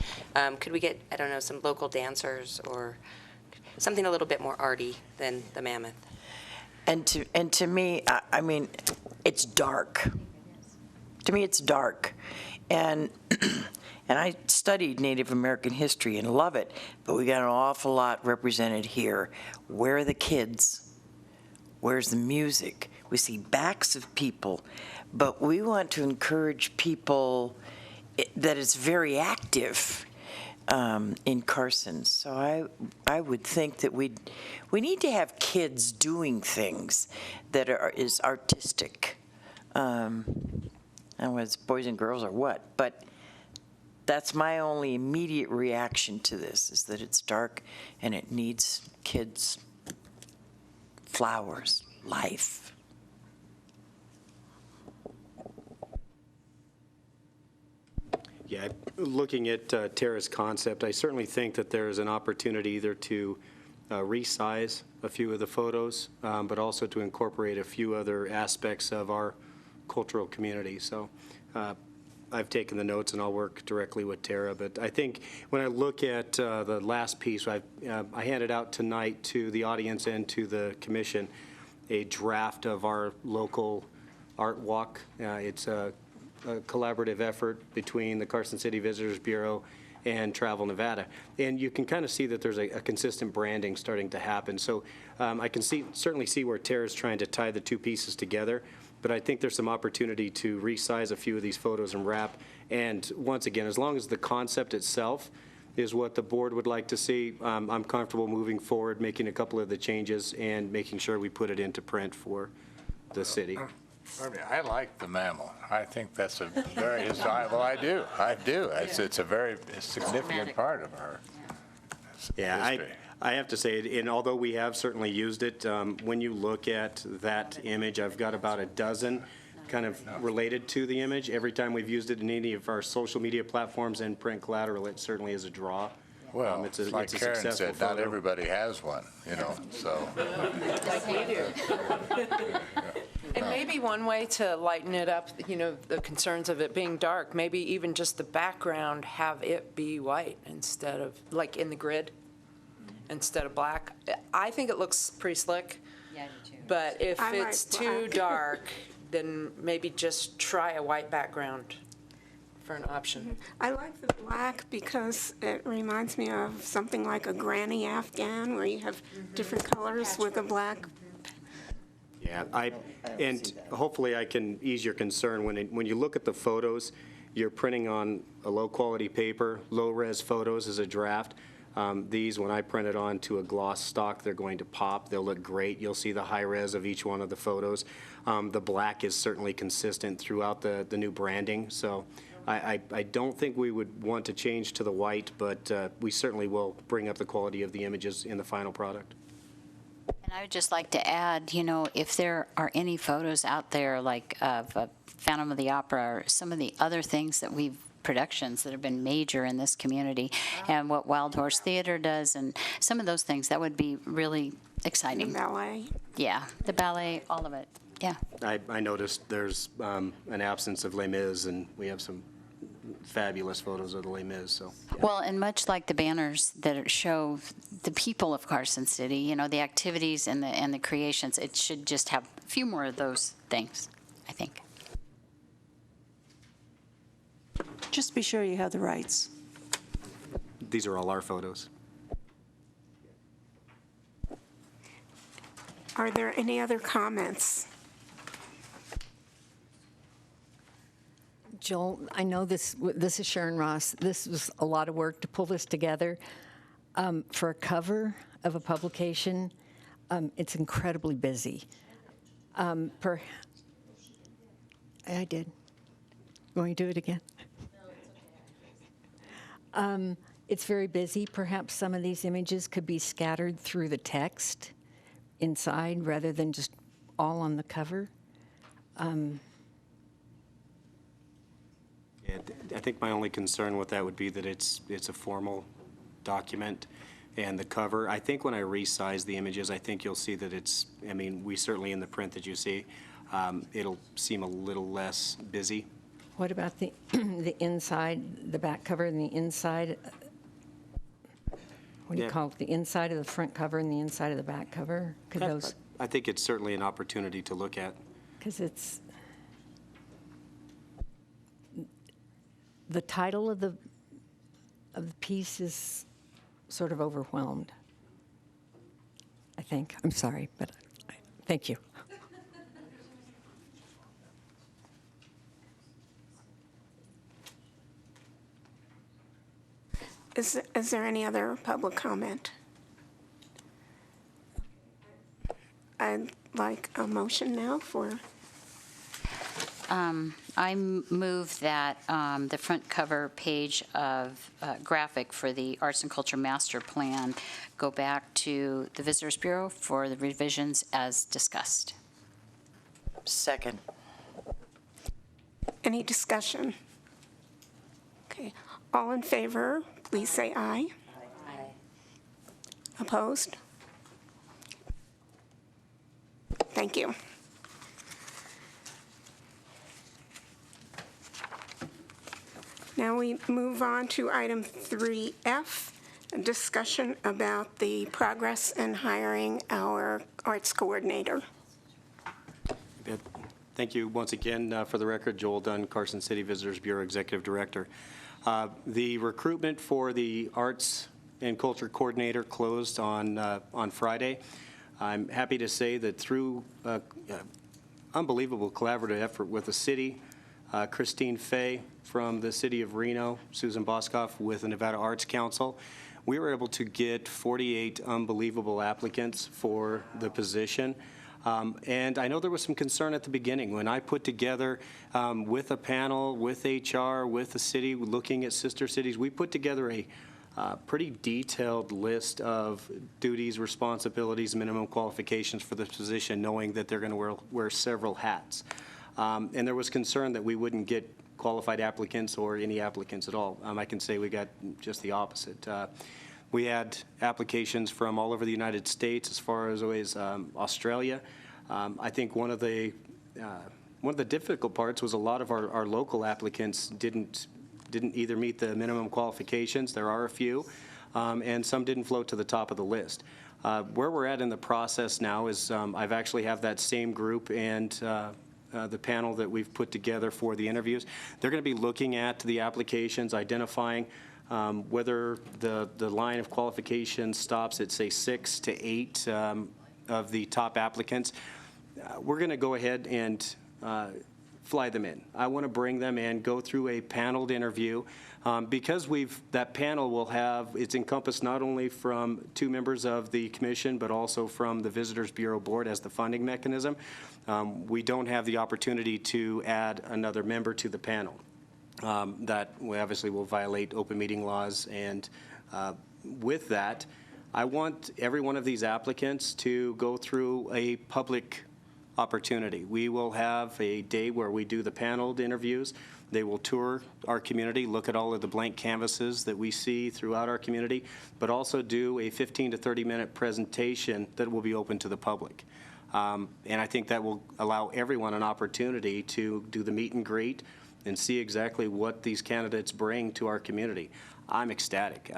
could we get, I don't know, some local dancers or something a little bit more arty than the mammoth? And to me, I mean, it's dark. To me, it's dark, and I studied Native American history and love it, but we got an awful lot represented here. Where are the kids? Where's the music? We see backs of people, but we want to encourage people that it's very active in Carson. So I would think that we need to have kids doing things that is artistic. I don't know if it's boys and girls or what, but That's my only immediate reaction to this, is that it's dark and it needs kids, flowers, life. Yeah, looking at Tara's concept, I certainly think that there is an opportunity either to resize a few of the photos, but also to incorporate a few other aspects of our cultural community. So I've taken the notes and I'll work directly with Tara. But I think when I look at the last piece, I handed out tonight to the audience and to the commission a draft of our local art walk. It's a collaborative effort between the Carson City Visitors Bureau and Travel Nevada. And you can kind of see that there's a consistent branding starting to happen. So I can certainly see where Tara's trying to tie the two pieces together, but I think there's some opportunity to resize a few of these photos and wrap. And once again, as long as the concept itself is what the board would like to see, I'm comfortable moving forward, making a couple of the changes and making sure we put it into print for the city. I like the mammal. I think that's a very, well, I do. It's a very significant part of our history. I have to say, and although we have certainly used it, when you look at that image, I've got about a dozen kind of related to the image. Every time we've used it in any of our social media platforms and print collateral, it certainly is a draw. Well, it's a like Karen said, not photo. everybody has one, so. Like we do. And maybe one way to lighten it up, the concerns of it being dark, maybe even just the background, have it be white instead of, like in the grid, instead of black. I think it looks pretty slick. Yeah, I do too. But if I like it's too black. dark, then maybe just try a white background for an option. I like the black because it reminds me of something like a granny Afghan where you have different colors with a black. Yeah, and hopefully I can ease your concern. When you look at the photos, you're printing on a low-quality paper, low-res photos as a draft. These, when I print it onto a gloss stock, they're going to pop. They'll look great. You'll see the high-res of each one of the photos. The black is certainly consistent throughout the new branding, so I don't think we would want to change to the white, but we certainly will bring up the quality of the images in the final product. And I would just like to add, if there are any photos out there like of Phantom of the Opera or some of the other things that productions that have been major in this community, and what Wild Horse Theater does, and some of those things, that would be really exciting. The ballet. Yeah, the ballet, all of it, yeah. I noticed there's an absence of Les Mis, and we have some fabulous photos of the Les Mis, so. Yeah. Well, and much like the banners that show the people of Carson City, the activities and the creations, it should just have a few more of those things, I think. Just be sure you have the rights. These are all our photos. Are there any other comments? Joel, I know this is Sharon Ross. This was a lot of work to pull this together. For a cover of a publication, it's incredibly busy. I did. You want me to do it again? It's very busy. Perhaps some of these images could be scattered through the text inside rather than just all on the cover. Yeah, I think my only concern with that would be that it's a formal document, and the cover, I think when I resize the images, I think you'll see that we certainly in the print that you see, it'll seem a little less busy. What about the inside, the back cover and the inside? What do you call it? The inside of the front cover and the inside of the back cover? I think it's certainly an opportunity to look at. Because the title of the piece is sort of overwhelmed, I think. I'm sorry, but thank you. Is there any other public comment? I'd like a motion now for. I move that the front cover page of graphic for the Arts and Culture Master Plan go back to the Visitors Bureau for the revisions as discussed. Second. Any discussion? Okay, all in favor, please say aye. Aye. Opposed? Thank you. Now we move on to item 3F, a discussion about the progress in hiring our arts coordinator. Thank you once again. For the record, Joel Dunn, Carson City Visitors Bureau Executive Director. The recruitment for the Arts and Culture Coordinator closed on Friday. I'm happy to say that through unbelievable collaborative effort with the city, Christine Fay from the city of Reno, Susan Boskoff with the Nevada Arts Council, we were able to get 48 unbelievable applicants for the position. And I know there was some concern at the beginning. When I put together with a panel, with HR, with the city, looking at sister cities, we put together a pretty detailed list of duties, responsibilities, minimum qualifications for the position, knowing that they're going to wear several hats. And there was concern that we wouldn't get qualified applicants or any applicants at all. I can say we got just the opposite. We had applications from all over the United States, as far as always Australia. I think one of the difficult parts was a lot of our local applicants didn't either meet the minimum qualifications. There are a few, and some didn't float to the top of the list. Where we're at in the process now is I've actually have that same group and the panel that we've put together for the interviews. They're going to be looking at the applications, identifying whether the line of qualification stops at, say, 6 to 8 of the top applicants. We're going to go ahead and fly them in. I want to bring them in, go through a paneled interview. Because that panel will have, it's encompassed not only from 2 members of the commission, but also from the Visitors Bureau Board as the funding mechanism. We don't have the opportunity to add another member to the panel. That obviously will violate open meeting laws, and with that, I want every one of these applicants to go through a public opportunity. We will have a day where we do the paneled interviews. They will tour our community, look at all of the blank canvases that we see throughout our community, but also do a 15 to 30-minute presentation that will be open to the public. And I think that will allow everyone an opportunity to do the meet and greet and see exactly what these candidates bring to our community. I'm ecstatic.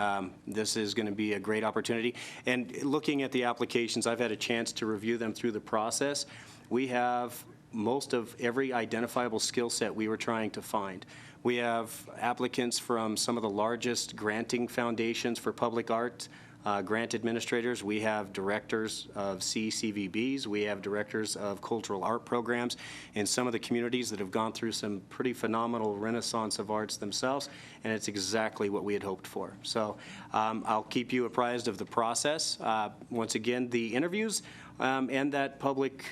This is going to be a great opportunity. And looking at the applications, I've had a chance to review them through the process. We have most of every identifiable skill set we were trying to find. We have applicants from some of the largest granting foundations for public art, grant administrators. We have directors of CCVBs. We have directors of cultural art programs in some of the communities that have gone through some pretty phenomenal renaissance of arts themselves, and it's exactly what we had hoped for. So I'll keep you apprised of the process. Once again, the interviews and that public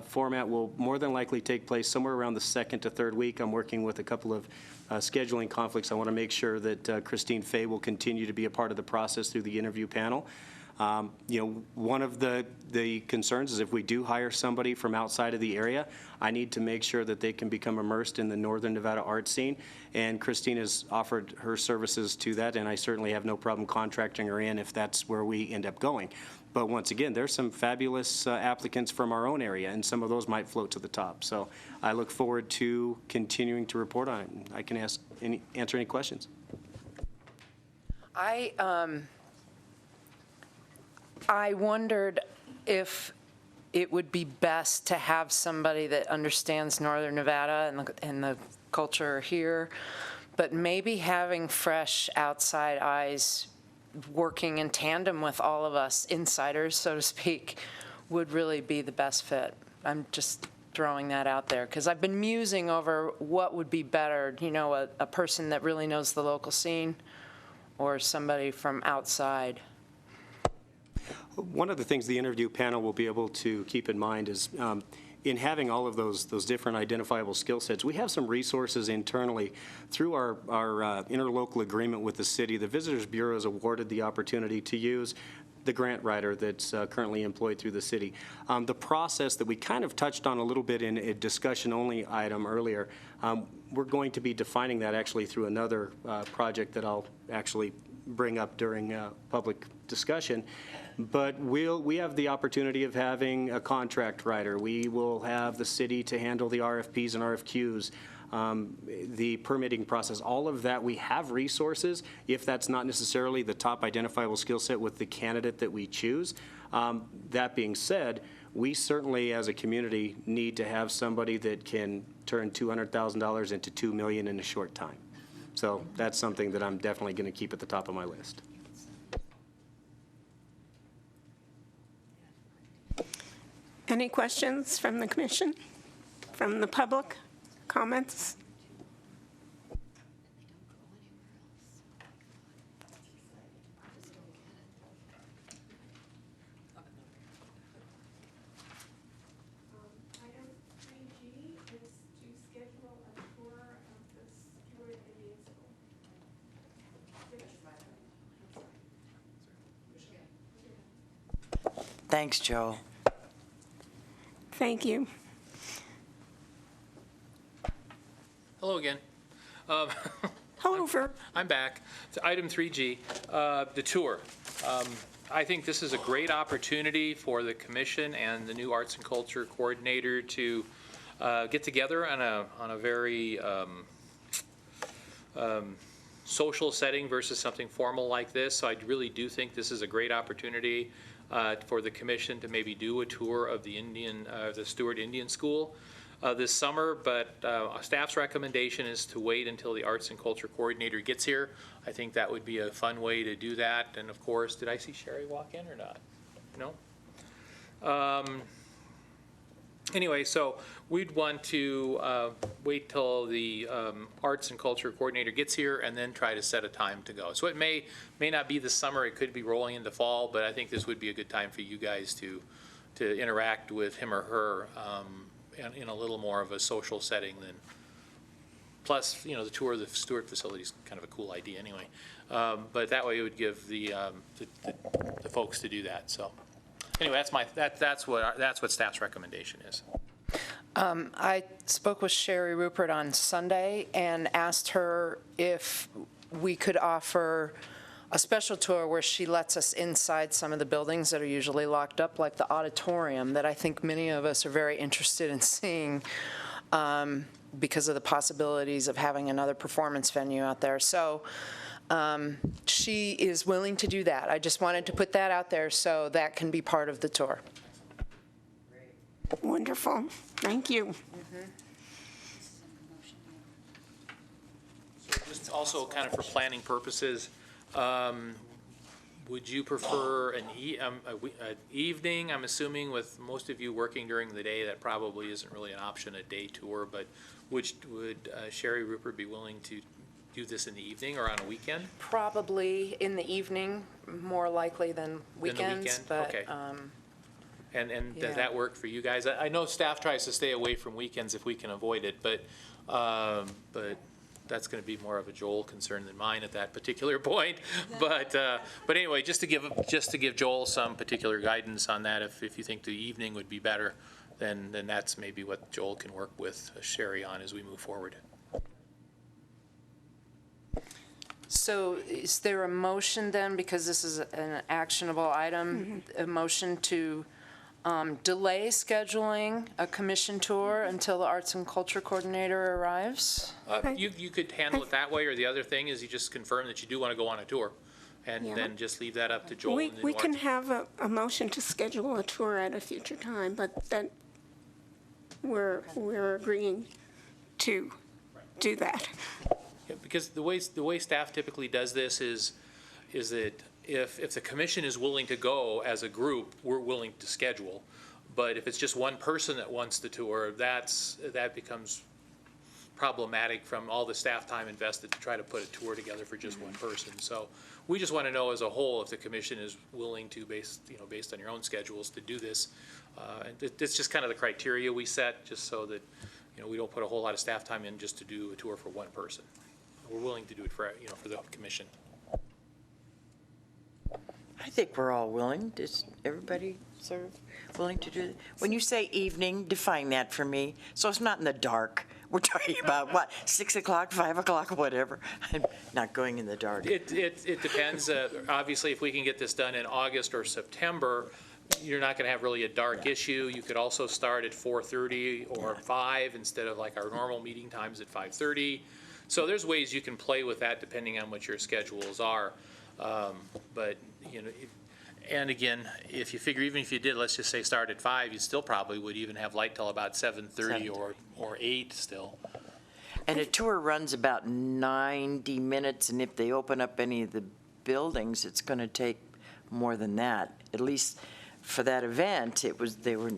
format will more than likely take place somewhere around the 2nd to 3rd week. I'm working with a couple of scheduling conflicts. I want to make sure that Christine Fay will continue to be a part of the process through the interview panel. One of the concerns is if we do hire somebody from outside of the area, I need to make sure that they can become immersed in the Northern Nevada art scene. And Christine has offered her services to that, and I certainly have no problem contracting her in if that's where we end up going. But once again, there's some fabulous applicants from our own area, and some of those might float to the top. So I look forward to continuing to report on it. I can answer any questions. I wondered if it would be best to have somebody that understands Northern Nevada and the culture here, but maybe having fresh outside eyes working in tandem with all of us insiders, so to speak, would really be the best fit. I'm just throwing that out there because I've been musing over what would be better, a person that really knows the local scene or somebody from outside. One of the things the interview panel will be able to keep in mind is in having all of those different identifiable skill sets, we have some resources internally through our interlocal agreement with the city. The Visitors Bureau has awarded the opportunity to use the grant writer that's currently employed through the city. The process that we kind of touched on a little bit in a discussion-only item earlier, we're going to be defining that actually through another project that I'll actually bring up during public discussion. But we have the opportunity of having a contract writer. We will have the city to handle the RFPs and RFQs. The permitting process, all of that, we have resources if that's not necessarily the top identifiable skill set with the candidate that we choose. That being said, we certainly as a community need to have somebody that can turn $200,000 into $2 million in a short time. So that's something that I'm definitely going to keep at the top of my list. Any questions from the commission, from the public? Comments? Item 3G is to schedule a tour of the Stewart Indian School. Thanks, Joel. Thank you. Hello again. Hello, Ver. I'm back. To item 3G, the tour. I think this is a great opportunity for the commission and the new arts and culture coordinator to get together on a very social setting versus something formal like this. So I really do think this is a great opportunity for the commission to maybe do a tour of the Stewart Indian School this summer, but staff's recommendation is to wait until the arts and culture coordinator gets here. I think that would be a fun way to do that. And of course, did I see Sherry walk in or not? No? Anyway, so we'd want to wait till the arts and culture coordinator gets here and then try to set a time to go. So it may not be this summer, it could be rolling into fall, but I think this would be a good time for you guys to interact with him or her in a little more of a social setting than, plus, the tour of the Stewart facility is kind of a cool idea anyway. But that way it would give the folks to do that, so. Anyway, that's what staff's recommendation is. I spoke with Sherry Rupert on Sunday and asked her if we could offer a special tour where she lets us inside some of the buildings that are usually locked up, like the auditorium, that I think many of us are very interested in seeing because of the possibilities of having another performance venue out there. So she is willing to do that. I just wanted to put that out there so that can be part of the tour. Wonderful. Thank you. So just also kind of for planning purposes, would you prefer an evening? I'm assuming with most of you working during the day, that probably isn't really an option, a day tour, but would Sherry Rupert be willing to do this in the evening or on a weekend? Probably in the evening, more likely than weekends. But, okay. And yeah. does that work for you guys? I know staff tries to stay away from weekends if we can avoid it, but that's going to be more of a Joel concern than mine at that particular point. But anyway, just to give Joel some particular guidance on that, if you think the evening would be better, then that's maybe what Joel can work with Sherry on as we move forward. So is there a motion then, because this is an actionable item, a motion to delay scheduling a commission tour until the arts and culture coordinator arrives? You could handle it that way, or the other thing is you just confirm that you do want to go on a tour, and then just leave that up to Joel. We can have a motion to schedule a tour at a future time, but that we're agreeing to do that. Yeah, because the way staff typically does this is that if the commission is willing to go as a group, we're willing to schedule. But if it's just one person that wants the tour, that becomes problematic from all the staff time invested to try to put a tour together for just one person. So we just want to know as a whole if the commission is willing to, based on your own schedules, to do this. And it's just kind of the criteria we set, just so that, we don't put a whole lot of staff time in just to do a tour for one person. We're willing to do it for, for the commission. I think we're all willing. Is everybody sort of willing to do it? When you say evening, define that for me. So it's not in the dark. We're talking about what, 6 o'clock, 5 o'clock, whatever. I'm not going in the dark. It depends. Obviously, if we can get this done in August or September, you're not going to have really a dark issue. You could also start at 4:30 or 5 instead of like our normal meeting times at 5:30. So there's ways you can play with that depending on what your schedules are. But, and again, if you figure, even if you did, let's just say start at 5, you still probably would even have light till about 7:30 or 8 still. And a tour runs about 90 minutes, and if they open up any of the buildings, it's going to take more than that. At least for that event, they were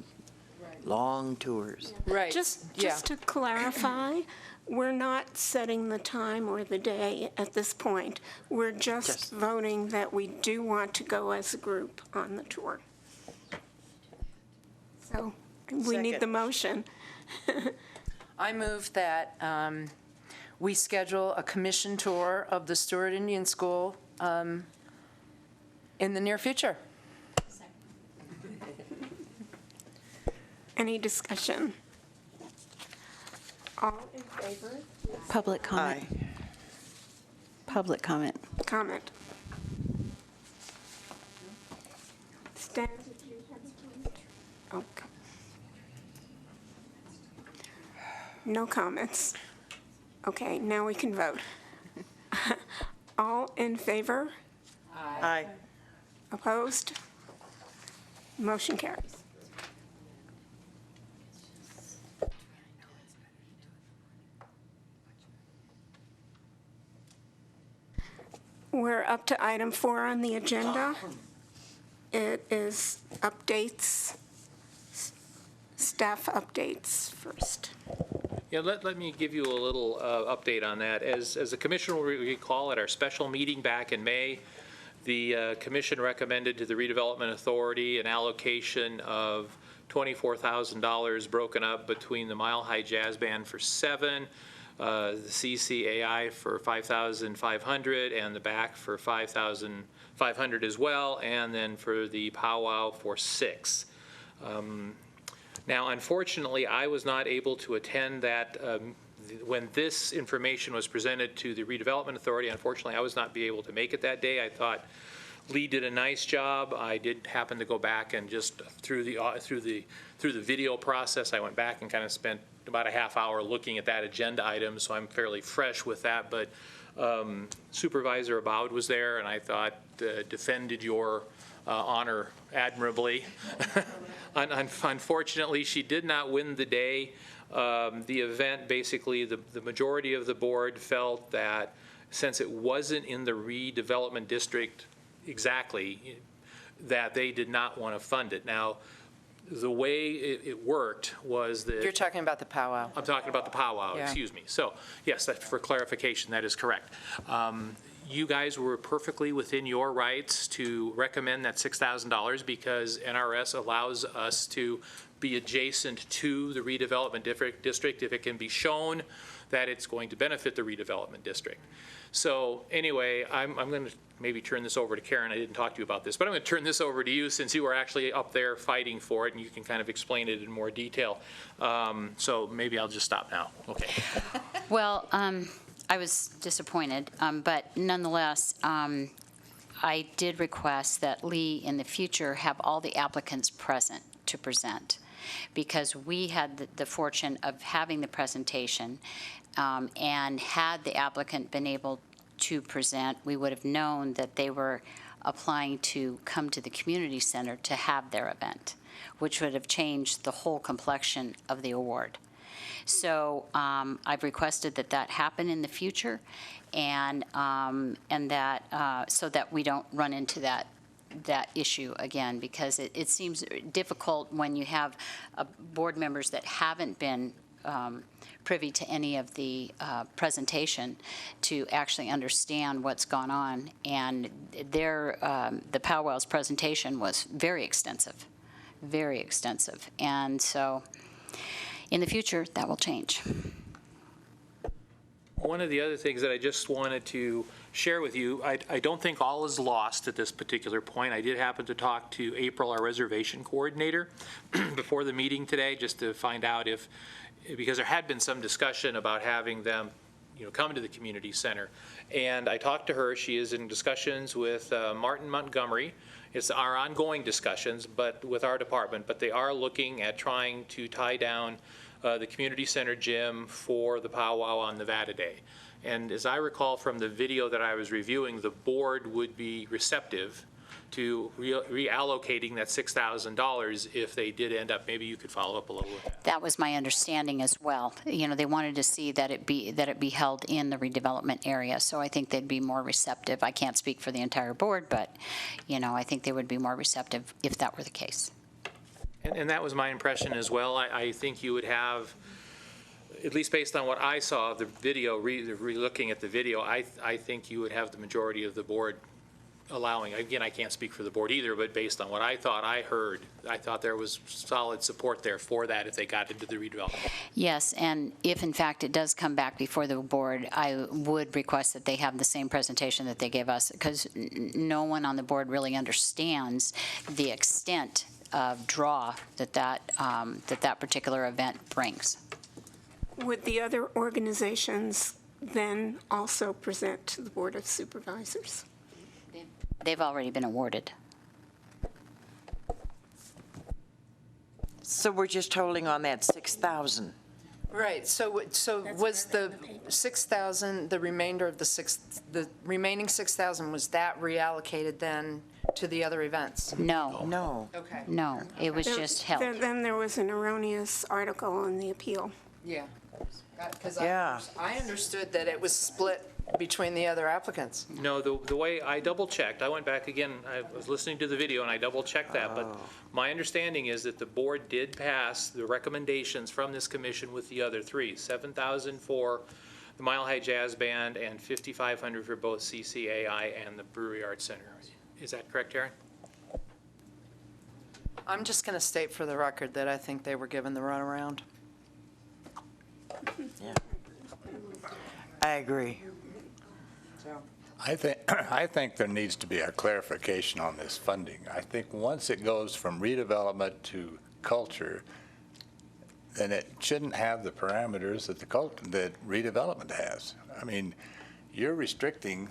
long tours. Right. Just to clarify, we're not setting the time or the day at this point. We're just voting that we do want to go as a group on the tour. So we need the motion. I move that we schedule a commission tour of the Stewart Indian School in the near future. Any discussion? All in favor? Public comment. Public comment. Comment. Stan, did you have a comment? Okay. No comments. Okay, now we can vote. All in favor? Aye. Opposed? Motion carries. We're up to item 4 on the agenda. It is updates, staff updates first. Yeah, let me give you a little update on that. As the commission will recall, at our special meeting back in May, the commission recommended to the Redevelopment Authority an allocation of $24,000 broken up between the Mile High Jazz Band for 7, the CCAI for $5,500, and the BAC for $5,500 as well, and then for the powwow for 6. Now, unfortunately, I was not able to attend that when this information was presented to the Redevelopment Authority. Unfortunately, I was not able to make it that day. I thought Lee did a nice job. I did happen to go back and just through the video process, I went back and kind of spent about a half hour looking at that agenda item, so I'm fairly fresh with that. But Supervisor Abowd was there, and I thought defended your honor admirably. Unfortunately, she did not win the day. The event, basically, the majority of the board felt that since it wasn't in the redevelopment district exactly, that they did not want to fund it. Now, the way it worked was that... You're talking about the powwow. I'm talking about the powwow, Yeah. excuse me. So, yes, that, for clarification, that is correct. You guys were perfectly within your rights to recommend that $6,000 because NRS allows us to be adjacent to the redevelopment district if it can be shown that it's going to benefit the redevelopment district. So anyway, I'm going to maybe turn this over to Karen. I didn't talk to you about this, but I'm going to turn this over to you since you were actually up there fighting for it, and you can kind of explain it in more detail. So maybe I'll just stop now. Okay. Well, I was disappointed, but nonetheless, I did request that Lee in the future have all the applicants present to present, because we had the fortune of having the presentation, and had the applicant been able to present, we would have known that they were applying to come to the community center to have their event, which would have changed the whole complexion of the award. So I've requested that that happen in the future, and that so that we don't run into that issue again, because it seems difficult when you have board members that haven't been privy to any of the presentation to actually understand what's gone on. And the powwow's presentation was very extensive, very extensive. And so in the future, that will change. One of the other things that I just wanted to share with you, I don't think all is lost at this particular point. I did happen to talk to April, our reservation coordinator, before the meeting today, just to find out if, because there had been some discussion about having them, come to the community center. And I talked to her. She is in discussions with Martin Montgomery. It's our ongoing discussions, but with our department. But they are looking at trying to tie down the community center gym for the powwow on Nevada Day. And as I recall from the video that I was reviewing, the board would be receptive to reallocating that $6,000 if they did end up. Maybe you could follow up a little with that. That was my understanding as well. They wanted to see that it be held in the redevelopment area. So I think they'd be more receptive. I can't speak for the entire board, but I think they would be more receptive if that were the case. And that was my impression as well. I think you would have, at least based on what I saw of the video, re-looking at the video, I think you would have the majority of the board allowing. Again, I can't speak for the board either, but based on what I thought I heard, I thought there was solid support there for that if they got into the redevelopment. Yes, and if in fact it does come back before the board, I would request that they have the same presentation that they gave us, because no one on the board really understands the extent of draw that particular event brings. Would the other organizations then also present to the Board of Supervisors? They've already been awarded. So we're just holding on that 6,000. Right, so was the 6,000, the remainder of the remaining 6,000, was that reallocated then to the other events? No. No. Okay. No, it was just held. Then there was an erroneous article in the appeal. Yeah. Because Yeah. I understood that it was split between the other applicants. No, the way I double-checked, I went back again, I was listening to the video and I double-checked that, but my understanding is that the board did pass the recommendations from this commission with the other three, 7,000 for the Mile High Jazz Band and 5,500 for both CCAI and the Brewery Arts Center. Is that correct, Taryn? I'm just going to state for the record that I think they were given the runaround. Yeah. I agree. I think there needs to be a clarification on this funding. I think once it goes from redevelopment to culture, then it shouldn't have the parameters that that redevelopment has. I mean, you're restricting,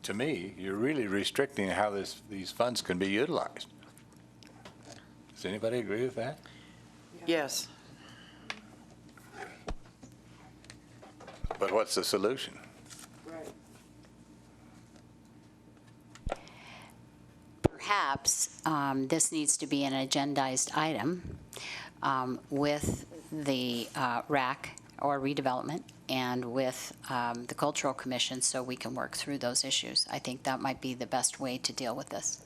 to me, you're really restricting how these funds can be utilized. Does anybody agree with that? Yes. But what's the solution? Perhaps this needs to be an agendized item with the RAC or redevelopment and with the Cultural Commission so we can work through those issues. I think that might be the best way to deal with this.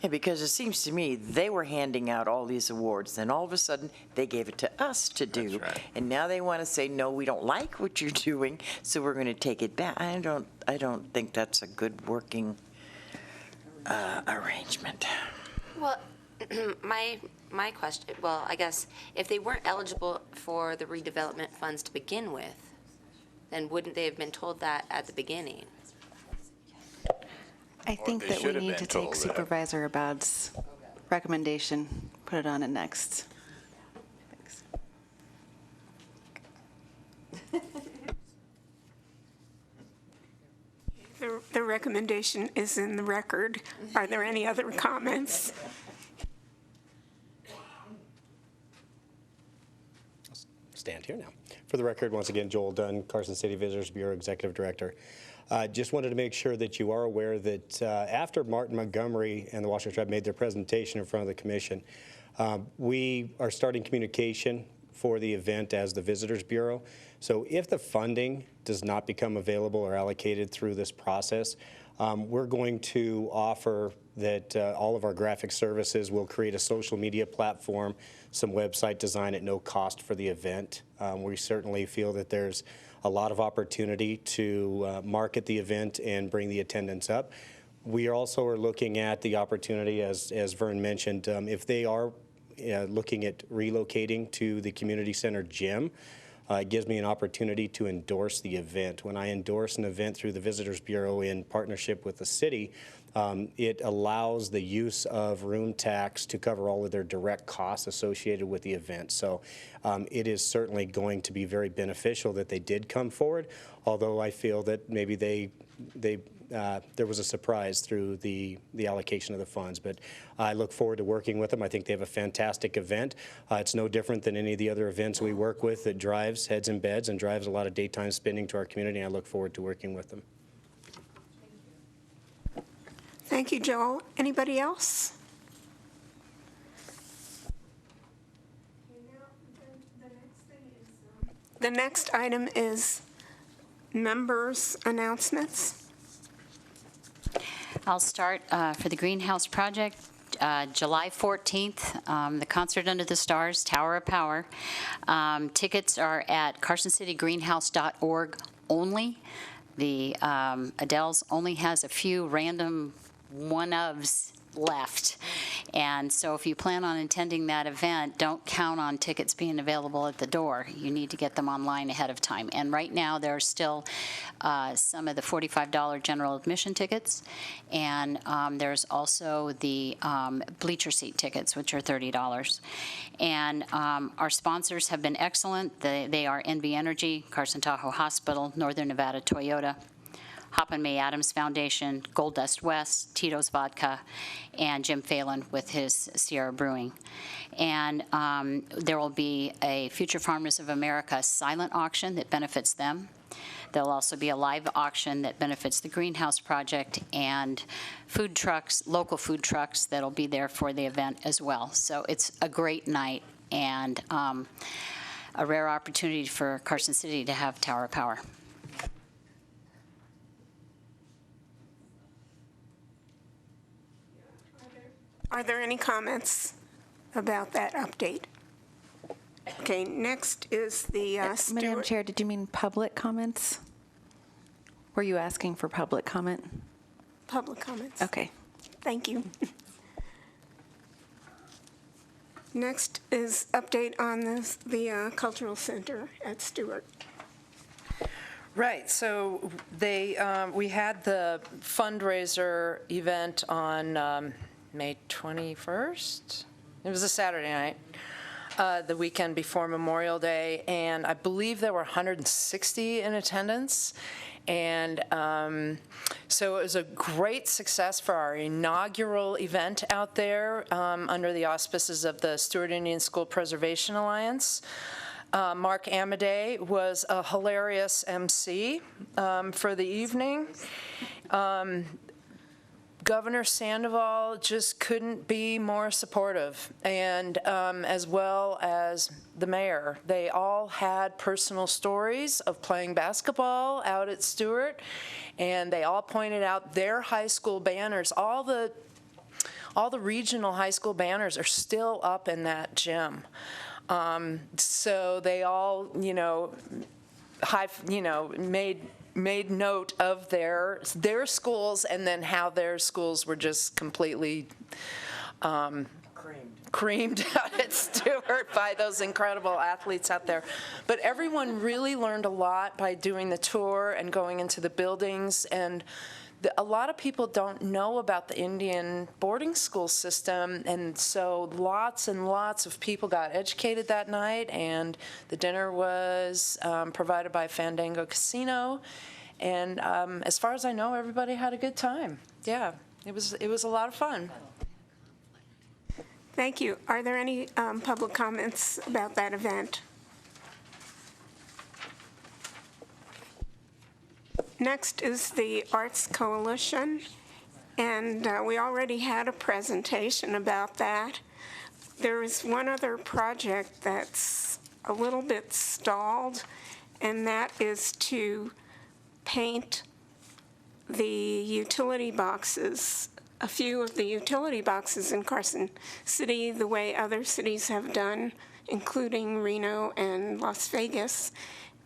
Yeah, because it seems to me they were handing out all these awards, then all of a sudden they gave it to us to do. That's right. And now they want to say, no, we don't like what you're doing, so we're going to take it back. I don't think that's a good working arrangement. Well, my question, well, I guess, if they weren't eligible for the redevelopment funds to begin with, then wouldn't they have been told that at the beginning? I think they that we should have need been to told take that. Supervisor Abad's recommendation, put it on it next. The recommendation is in the record. Are there any other comments? Stand here now. For the record, once again, Joel Dunn, Carson City Visitors Bureau Executive Director. Just wanted to make sure that you are aware that after Martin Montgomery and the Washington Tribe made their presentation in front of the commission, we are starting communication for the event as the Visitors Bureau. So if the funding does not become available or allocated through this process, we're going to offer that all of our graphic services will create a social media platform, some website design at no cost for the event. We certainly feel that there's a lot of opportunity to market the event and bring the attendance up. We also are looking at the opportunity, as Vern mentioned, if they are looking at relocating to the community center gym, it gives me an opportunity to endorse the event. When I endorse an event through the Visitors Bureau in partnership with the city, it allows the use of room tax to cover all of their direct costs associated with the event. So it is certainly going to be very beneficial that they did come forward, although I feel that maybe there was a surprise through the allocation of the funds. But I look forward to working with them. I think they have a fantastic event. It's no different than any of the other events we work with that drives heads and beds and drives a lot of daytime spending to our community. I look forward to working with them. Thank you, Joel. Anybody else? The next item is members' announcements. I'll start for the Greenhouse Project. July 14th, the Concert Under the Stars, Tower of Power. Tickets are at carsоncitygreenhouse.org only. The Adele's only has a few random one-ofs left. And so if you plan on attending that event, don't count on tickets being available at the door. You need to get them online ahead of time. And right now, there are still some of the $45 general admission tickets. And there's also the bleacher seat tickets, which are $30. And our sponsors have been excellent. They are NV Energy, Carson Tahoe Hospital, Northern Nevada Toyota, Hop and May Adams Foundation, Gold Dust West, Tito's Vodka, and Jim Phelan with his Sierra Brewing. And there will be a Future Farmers of America silent auction that benefits them. There'll also be a live auction that benefits the Greenhouse Project and food trucks, local food trucks that'll be there for the event as well. So it's a great night and a rare opportunity for Carson City to have Tower of Power. Are there any comments about that update? Okay, next is the Madam Chair, did you mean public comments? Were you asking for public comment? Public comments. Okay. Thank you. Next is update on the Cultural Center at Stewart. Right, so we had the fundraiser event on May 21st. It was a Saturday night, the weekend before Memorial Day, and I believe there were 160 in attendance. And so it was a great success for our inaugural event out there under the auspices of the Stewart Indian School Preservation Alliance. Mark Amadei was a hilarious MC for the evening. Governor Sandoval just couldn't be more supportive, and as well as the mayor. They all had personal stories of playing basketball out at Stewart, and they all pointed out their high school banners. All the regional high school banners are still up in that gym. So they all, made note of their schools, and then how their schools were just completely creamed out at Stewart by those incredible athletes out there. But everyone really learned a lot by doing the tour and going into the buildings, and a lot of people don't know about the Indian boarding school system, and so lots and lots of people got educated that night, and the dinner was provided by Fandango Casino, and as far as I know, everybody had a good time. Yeah, it was a lot of fun. Thank you. Are there any public comments about that event? Next is the Arts Coalition, and we already had a presentation about that. There is one other project that's a little bit stalled, and that is to paint the utility boxes, a few of the utility boxes in Carson City the way other cities have done, including Reno and Las Vegas.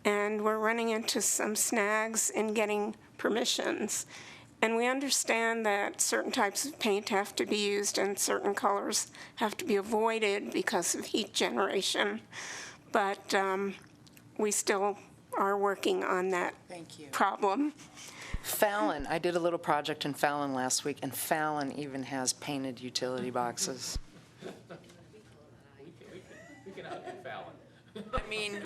And we're running into some snags in getting permissions. And we understand that certain types of paint have to be used and certain colors have to be avoided because of heat generation. But we still are working on that problem. Fallon, I did a little project in Fallon last week, and Fallon even has painted utility boxes. We can outdo Fallon. I mean,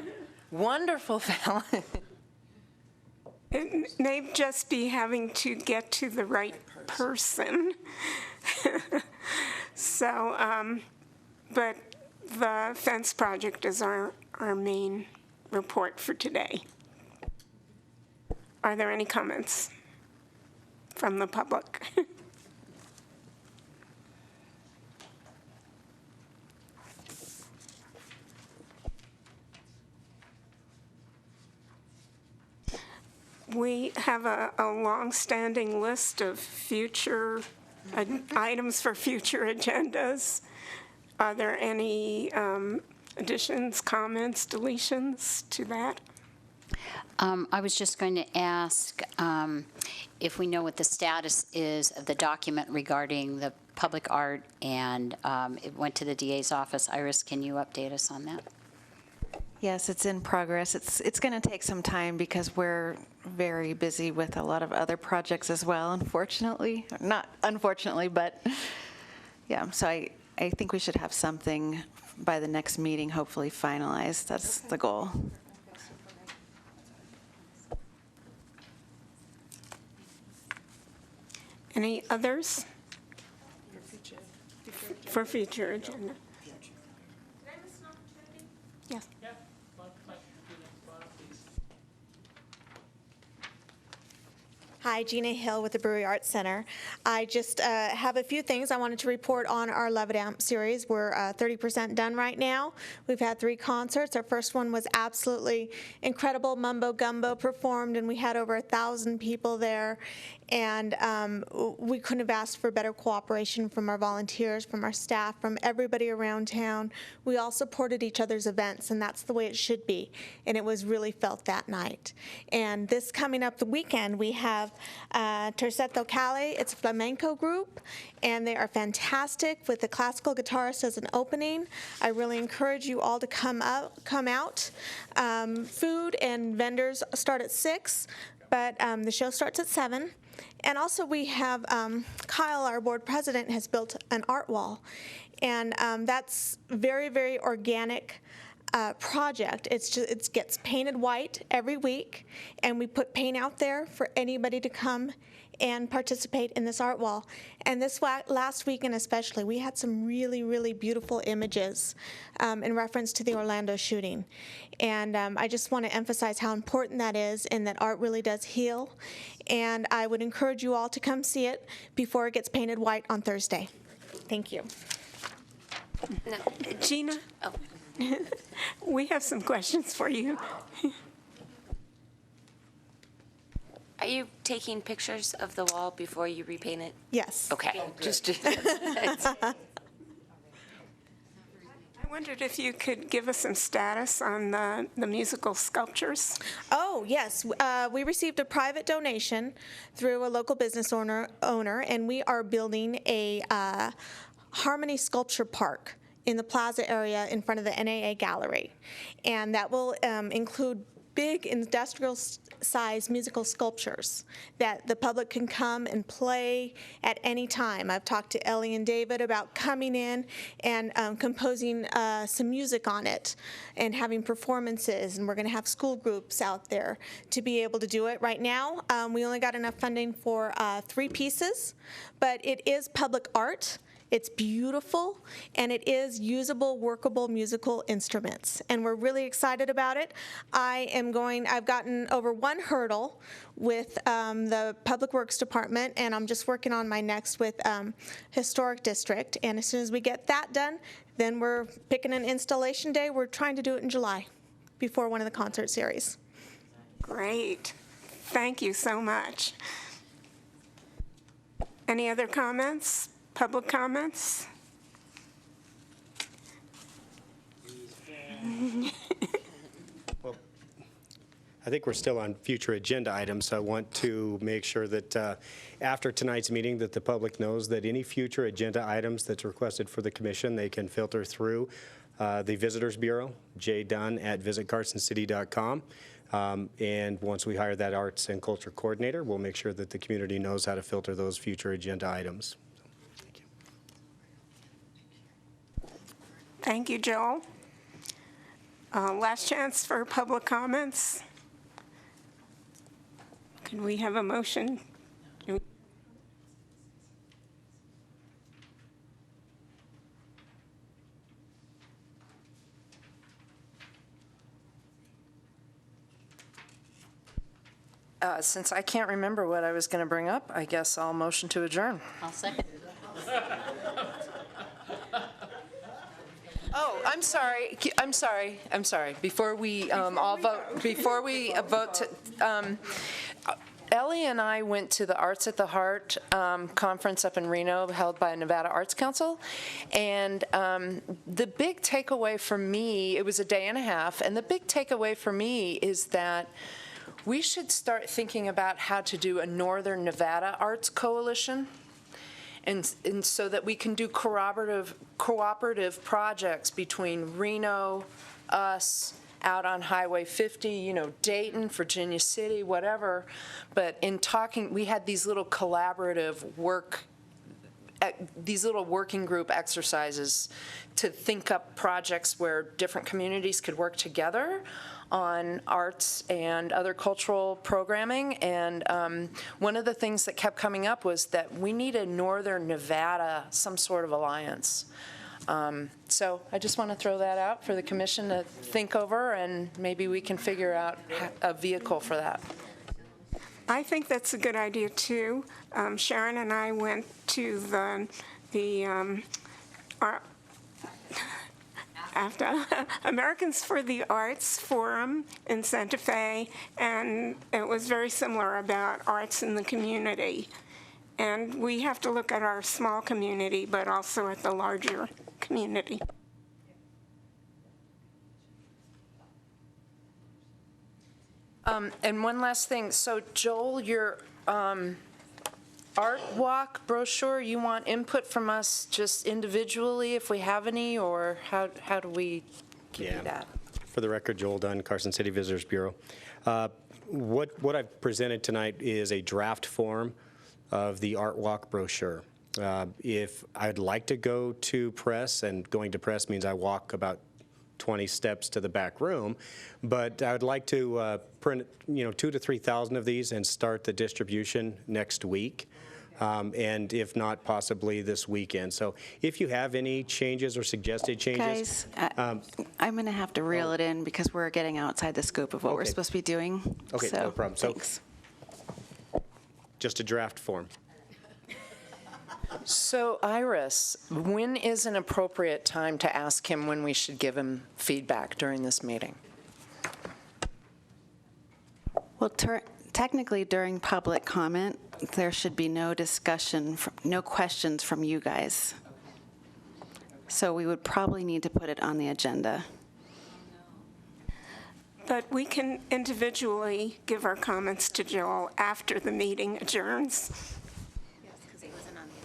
wonderful, Fallon. It may just be having to get to the right person. So, but the fence project is our main report for today. Are there any comments from the public? We have a long-standing list of future items for future agendas. Are there any additions, comments, deletions to that? I was just going to ask if we know what the status is of the document regarding the public art, and it went to the DA's office. Iris, can you update us on that? Yes, it's in progress. It's going to take some time because we're very busy with a lot of other projects as well, unfortunately. Not unfortunately, but yeah. So I think we should have something by the next meeting, hopefully finalized. That's the goal. Any others? For future agenda. Yes. Hi, Gina Hill with the Brewery Arts Center. I just have a few things I wanted to report on our Love It Amp series. We're 30% done right now. We've had 3 concerts. Our first one was absolutely incredible. Mumbo Gumbo performed, and we had over 1,000 people there. And we couldn't have asked for better cooperation from our volunteers, from our staff, from everybody around town. We all supported each other's events, and that's the way it should be. And it was really felt that night. And this coming up the weekend, we have Terceto Cali. It's a flamenco group, and they are fantastic with the classical guitarist as an opening. I really encourage you all to come out. Food and vendors start at 6, but the show starts at 7. And also we have Kyle, our board president, has built an art wall. And that's very, very organic project. It gets painted white every week, and we put paint out there for anybody to come and participate in this art wall. And this last weekend especially, we had some really, really beautiful images in reference to the Orlando shooting. And I just want to emphasize how important that is, and that art really does heal. And I would encourage you all to come see it before it gets painted white on Thursday. Thank you. No. Gina? Oh. We have some questions for you. Are you taking pictures of the wall before you repaint it? Yes. Okay. I wondered if you could give us some status on the musical sculptures. Oh, yes. We received a private donation through a local business owner, and we are building a Harmony Sculpture Park in the plaza area in front of the NAA Gallery. And that will include big industrial-sized musical sculptures that the public can come and play at any time. I've talked to Ellie and David about coming in and composing some music on it and having performances, and we're going to have school groups out there to be able to do it. Right now, we only got enough funding for 3 pieces, but it is public art. It's beautiful, and it is usable, workable musical instruments, and we're really excited about it. I've gotten over one hurdle with the Public Works Department, and I'm just working on my next with Historic District, and as soon as we get that done, then we're picking an installation day. We're trying to do it in July, before one of the concert series. Great. Thank you so much. Any other comments? Public comments? I think we're still on future agenda items. I want to make sure that after tonight's meeting that the public knows that any future agenda items that's requested for the commission, they can filter through the Visitors Bureau, jdunn@visitcarsoncity.com. And once we hire that arts and culture coordinator, we'll make sure that the community knows how to filter those future agenda items. Thank you. Thank you, Joel. Last chance for public comments. Can we have a motion? Since I can't remember what I was going to bring up, I guess I'll motion to adjourn. I'll second it. Oh, I'm sorry. Before we all vote, Ellie and I went to the Arts at the Heart conference up in Reno held by Nevada Arts Council, and the big takeaway for me, it was a day and a half, and the big takeaway for me is that we should start thinking about how to do a Northern Nevada Arts Coalition, and so that we can do cooperative projects between Reno, us, out on Highway 50, Dayton, Virginia City, whatever. But in talking, we had these little collaborative these little working group exercises to think up projects where different communities could work together on arts and other cultural programming. And one of the things that kept coming up was that we need a Northern Nevada, some sort of alliance. So I just want to throw that out for the commission to think over, and maybe we can figure out a vehicle for that. I think that's a good idea, too. Sharon and I went to the Americans for the Arts Forum in Santa Fe, and it was very similar about arts in the community. And we have to look at our small community, but also at the larger community. And one last thing. So, Joel, your art walk brochure, you want input from us just individually if we have any, or how do we give you that? For the record, Joel Dunn, Carson City Visitors Bureau. What I've presented tonight is a draft form of the art walk brochure. If I'd like to go to press, and going to press means I walk about 20 steps to the back room, but I would like to print 2,000 to 3,000 of these and start the distribution next week. And if not, possibly this weekend. So if you have any changes or suggested changes. Guys, I'm going to have to reel it in because we're getting outside the scope of what we're supposed to be doing. Okay, so, no problem. Thanks. So just a draft form. So, Iris, when is an appropriate time to ask him when we should give him feedback during this meeting? Well, technically, during public comment, there should be no discussion, no questions from you guys. So we would probably need to put it on the agenda. But we can individually give our comments to Joel after the meeting adjourns. Yes, because he wasn't on the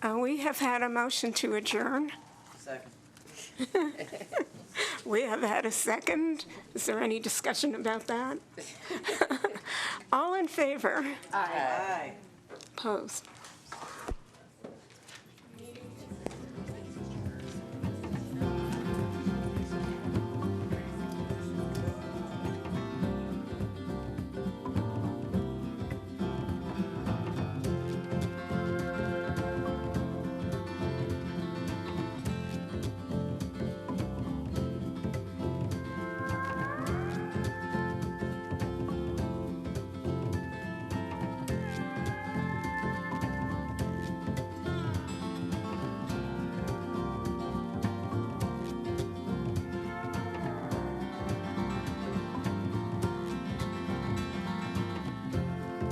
agenda. We have had a motion to adjourn. Second. We have had a second. Is there any discussion about that? All in favor? Aye. Opposed?